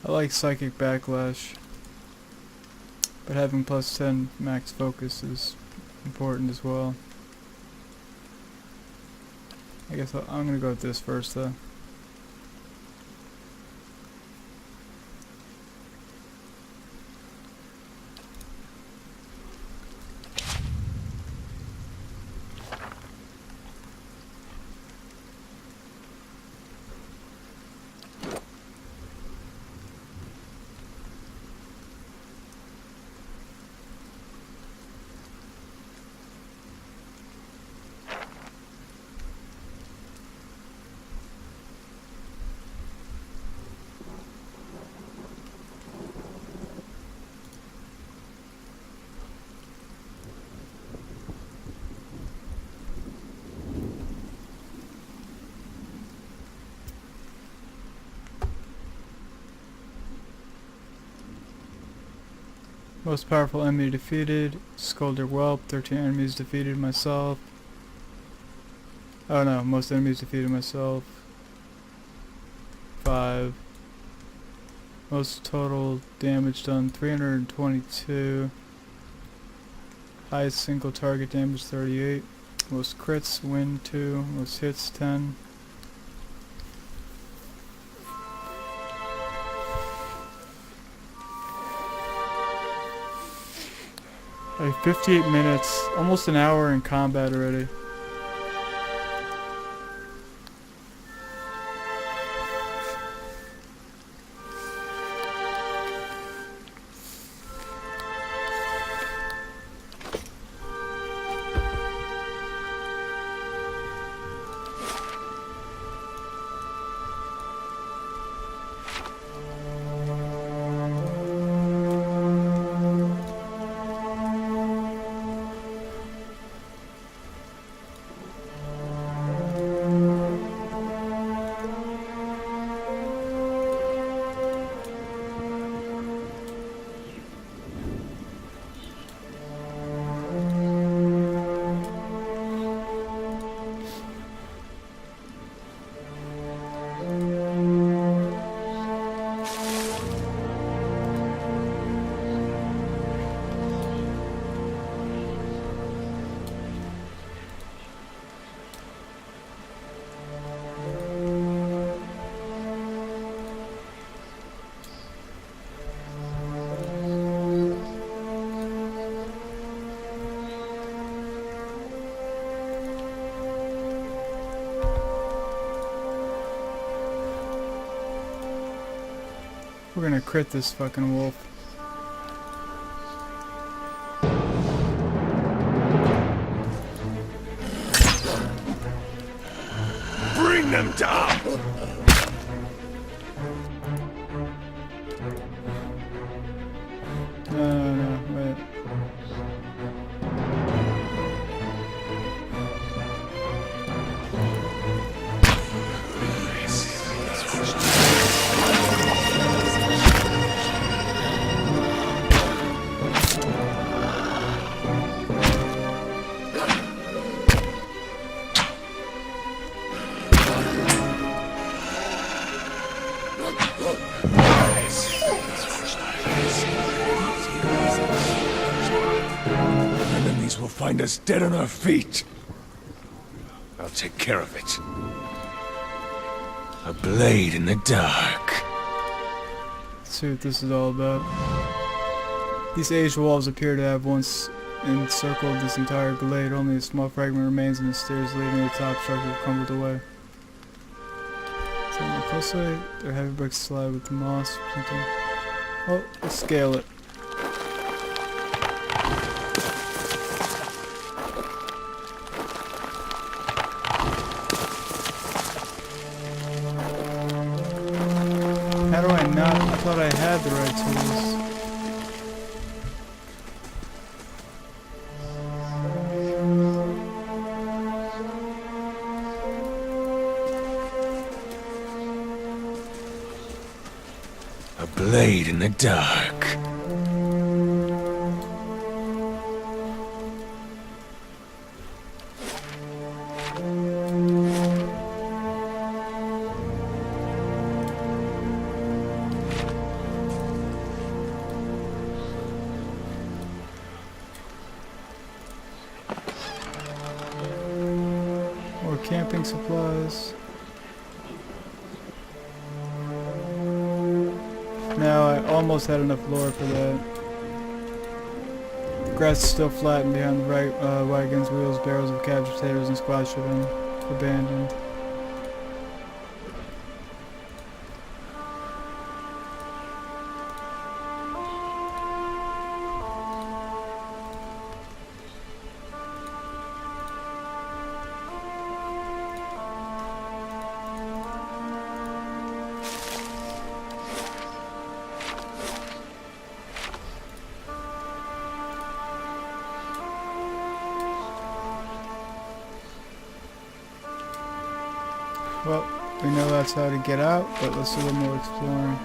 I like Psychic Backlash. But having plus 10 max focus is important as well. I guess I'm gonna go with this first though. Most powerful enemy defeated. Scolder Whelp. 13 enemies defeated. Myself. Oh no, most enemies defeated. Myself. 5. Most total damage done. 322. Highest single target damage. 38. Most crits. WinD 2. Most hits. 10. Like 58 minutes, almost an hour in combat already. We're gonna crit this fucking wolf. Bring them down! No, wait. Enemies will find us dead on our feet. I'll take care of it. A blade in the dark. Let's see what this is all about. These aged walls appear to have once encircled this entire glade. Only a small fragment remains and the stairs leading to the top structure have crumbled away. So more closely, they're heavy brick slab with moss or something. Oh, let's scale it. How do I not? I thought I had the right tools. A blade in the dark. camping supplies. Now I almost had enough lore for that. Grass is still flattened behind the wagons, wheels, barrels of cabbage potatoes, and squash have been abandoned. Well, we know that's how to get out, but let's do a little more exploring.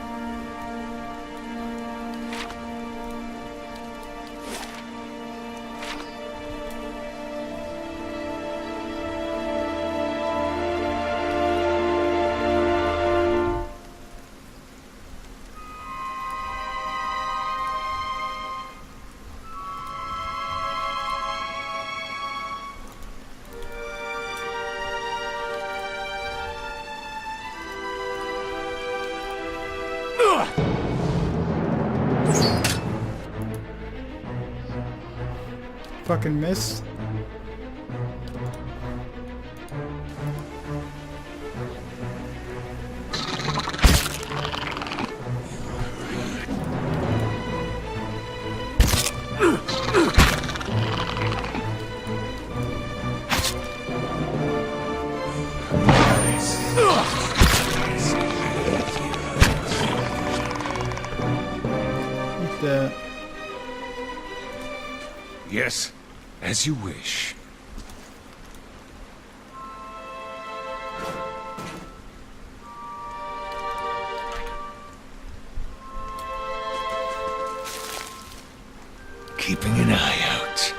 Fucking missed. Like that. Yes, as you wish. Keeping an eye out.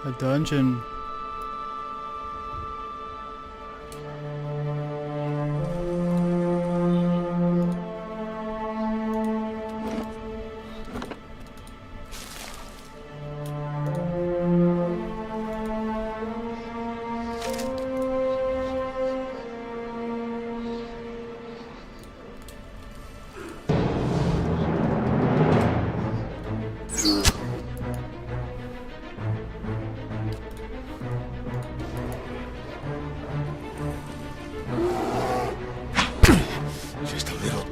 A dungeon. Just a little.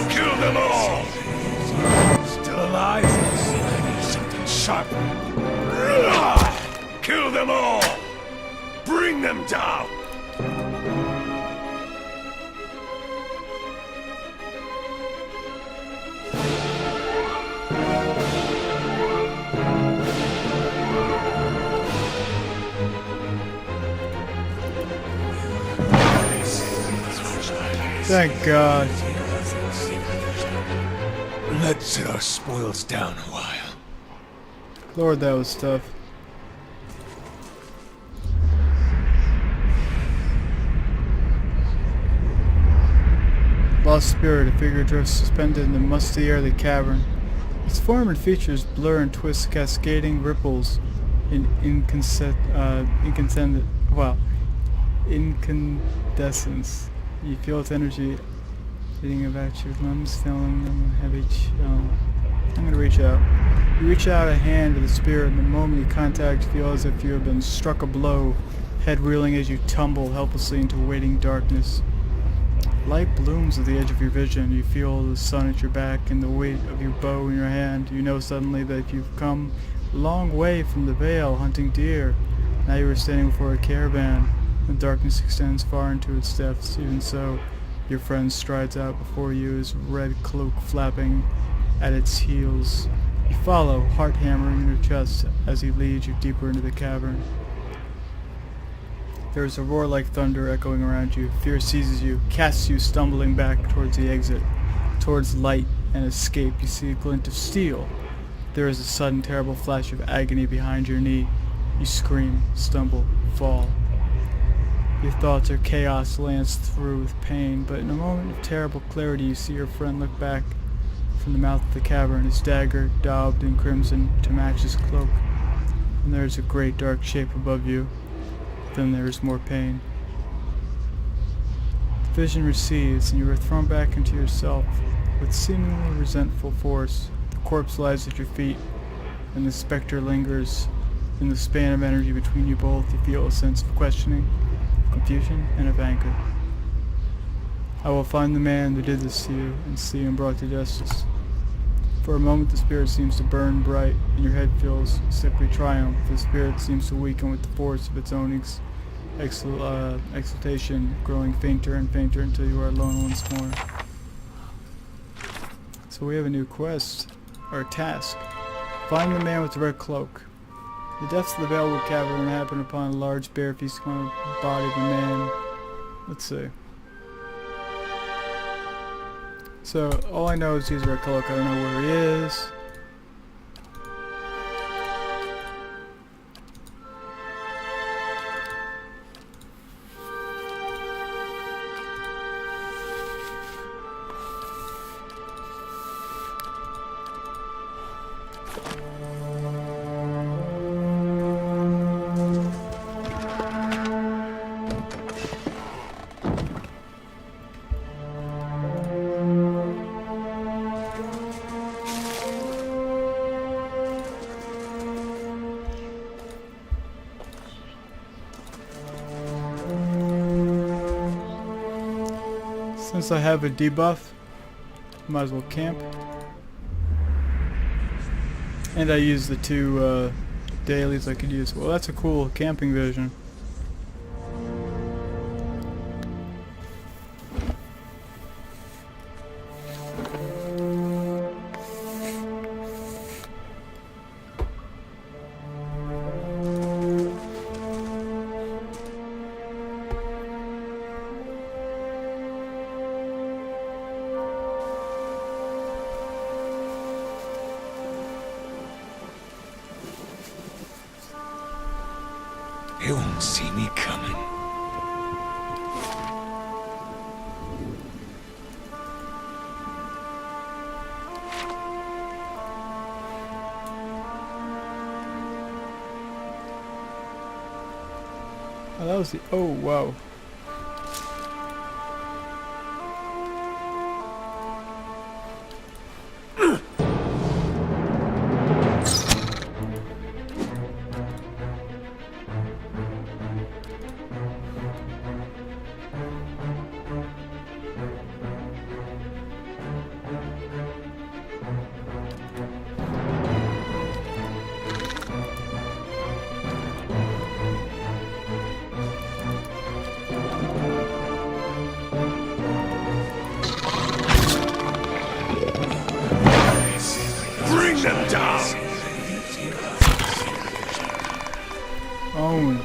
Kill them all! Still alive? I need something sharp. Kill them all! Bring them down! Thank God. Let's sit our spoils down a while. Lord, that was tough. Lost spirit, a figure drifts suspended in the musty air of the cavern. Its form and features blur and twist, cascading ripples in incandescence. You feel its energy hitting about your lungs, feeling them heavy chill. I'm gonna reach out. You reach out a hand to the spirit, and the moment you contact, feel as if you have been struck a blow, head reeling as you tumble helplessly into waiting darkness. Light blooms at the edge of your vision. You feel the sun at your back and the weight of your bow in your hand. You know suddenly that you've come a long way from the vale hunting deer. Now you are standing before a caravan. The darkness extends far into its depths. Even so, your friend strides out before you, his red cloak flapping at its heels. You follow, heart hammering in your chest, as he leads you deeper into the cavern. There is a roar like thunder echoing around you. Fear seizes you, casts you stumbling back towards the exit, towards light and escape. You see a glint of steel. There is a sudden terrible flash of agony behind your knee. You scream, stumble, fall. Your thoughts are chaos lanced through with pain, but in a moment of terrible clarity you see your friend look back from the mouth of the cavern, his dagger daubed in crimson to match his cloak. And there is a great dark shape above you. Then there is more pain. The vision recedes, and you are thrown back into yourself with seemingly resentful force. The corpse lies at your feet, and the specter lingers. In the span of energy between you both, you feel a sense of questioning, of confusion, and of anger. I will find the man who did this to you, and see him brought to justice. For a moment the spirit seems to burn bright, and your head feels sickly triumph. The spirit seems to weaken with the force of its own exultation, growing fainter and fainter until you are alone once more. So we have a new quest, or task. Find the man with the red cloak. The depths of the Velvet Cavern happen upon a large bare feast on the body of a man. Let's see. So, all I know is he's a red cloak. I don't know where he is. Since I have a debuff, might as well camp. And I use the two dailies I could use. Well, that's a cool camping vision. They won't see me coming. Oh, that was the... Oh, wow. Bring them down! Owned.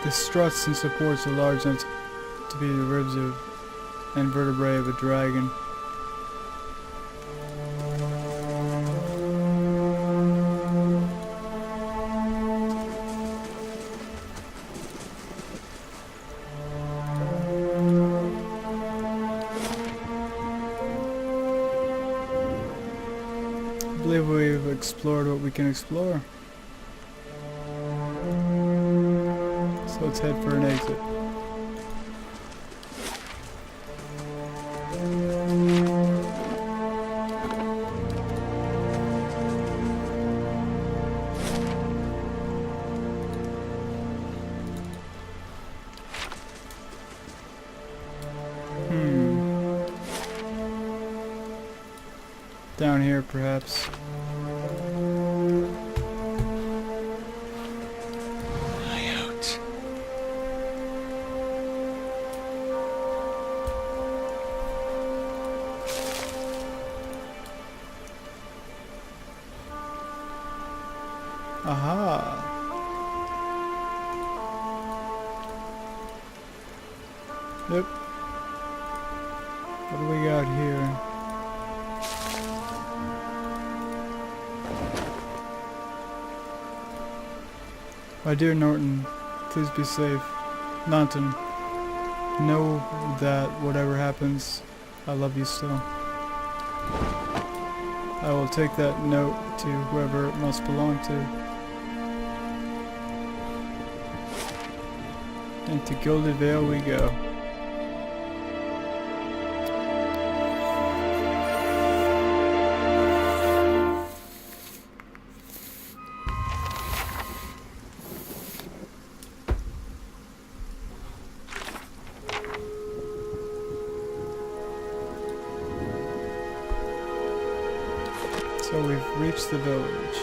The struts and supports are large enough to be the ribs of and vertebrae of a dragon. I believe we've explored what we can explore. So let's head for an exit. Down here, perhaps. Out. Aha. Yep. What do we got here? My dear Norton, please be safe. Norton, know that whatever happens, I love you still. I will take that note to whoever it must belong to. And to Gilded Vale we go. So we've reached the village.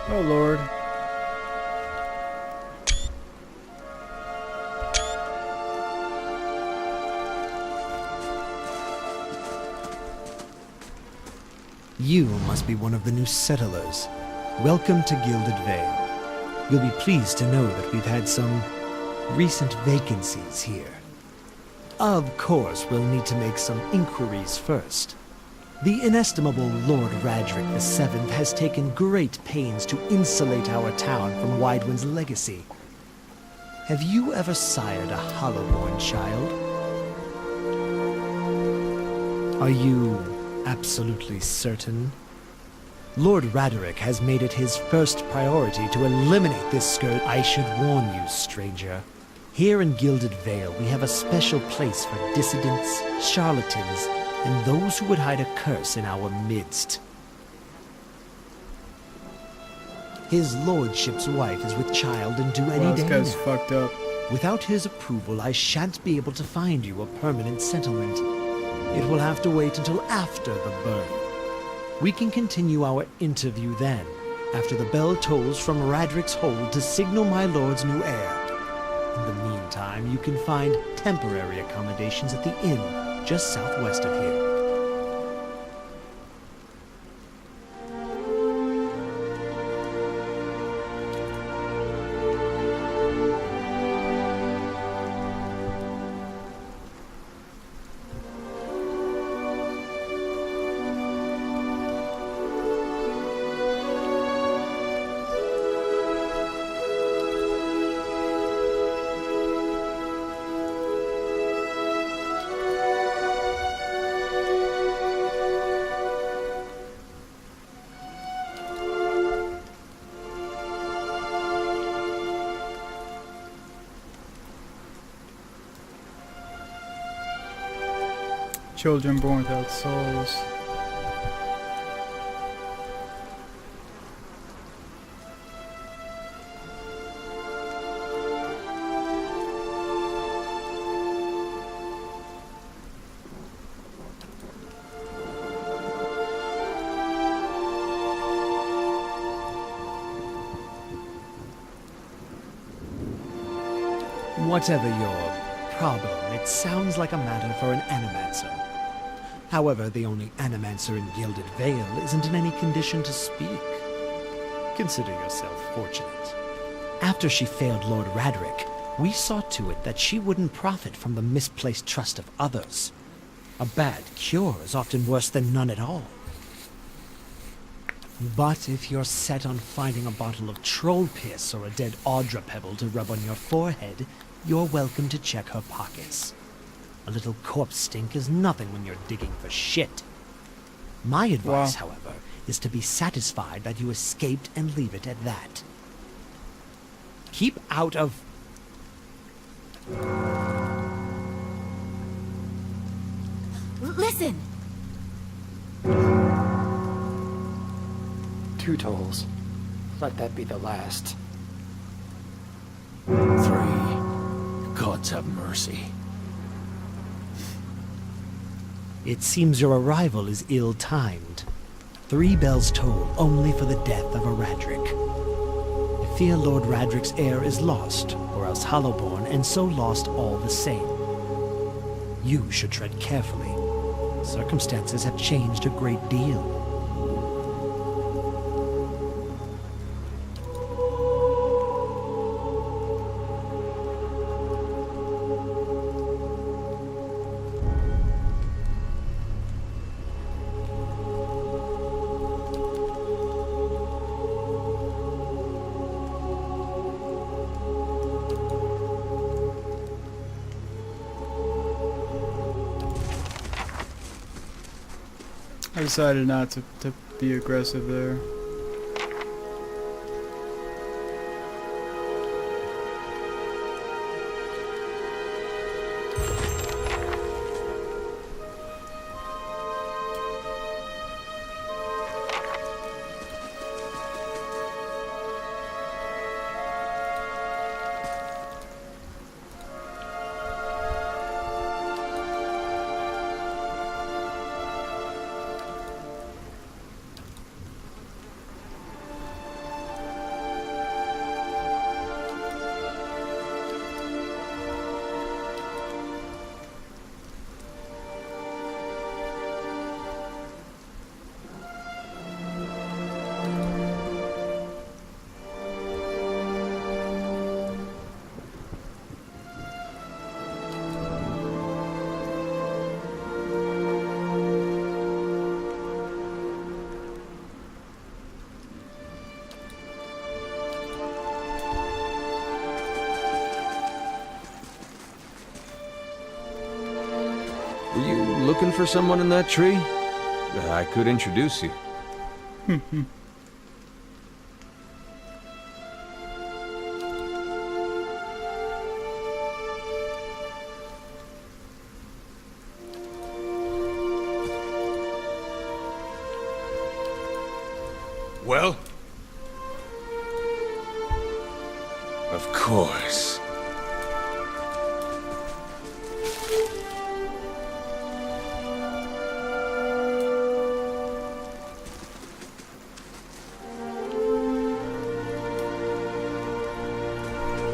Oh Lord. You must be one of the new settlers. Welcome to Gilded Vale. You'll be pleased to know that we've had some recent vacancies here. Of course, we'll need to make some inquiries first. The inestimable Lord Radric VII has taken great pains to insulate our town from Widewind's legacy. Have you ever sired a Hollowborn child? Are you absolutely certain? Lord Raderick has made it his first priority to eliminate this scourge. I should warn you, stranger. Here in Gilded Vale, we have a special place for dissidents, charlatans, and those who would hide a curse in our midst. His lordship's wife is with child and due any Wow, day this guy's now. fucked up. Without his approval, I shan't be able to find you a permanent settlement. It will have to wait until after the birth. We can continue our interview then, after the bell tolls from Radric's hold to signal my lord's new heir. In the meantime, you can find temporary accommodations at the inn just southwest of here. Children born without souls. Whatever your problem, it sounds like a matter for an animancer. However, the only animancer in Gilded Vale isn't in any condition to speak. Consider yourself fortunate. After she failed Lord Radric, we saw to it that she wouldn't profit from the misplaced trust of others. A bad cure is often worse than none at all. But if you're set on finding a bottle of troll piss or a dead Audra pebble to rub on your forehead, you're welcome to check her pockets. A little corpse stink is nothing when you're digging for shit. My advice, however, is to be satisfied that you escaped and leave it at that. Keep out of... Listen! 2 tolls. Let that be the last. Gods have mercy. It seems your arrival is ill-timed. 3 bells toll only for the death of a Radric. I fear Lord Radric's heir is lost, or else Hollowborn, and so lost all the same. You should tread carefully. Circumstances have changed a great deal. I decided not to be aggressive there. Were you looking for someone in that tree? I could introduce you. Well? Of course.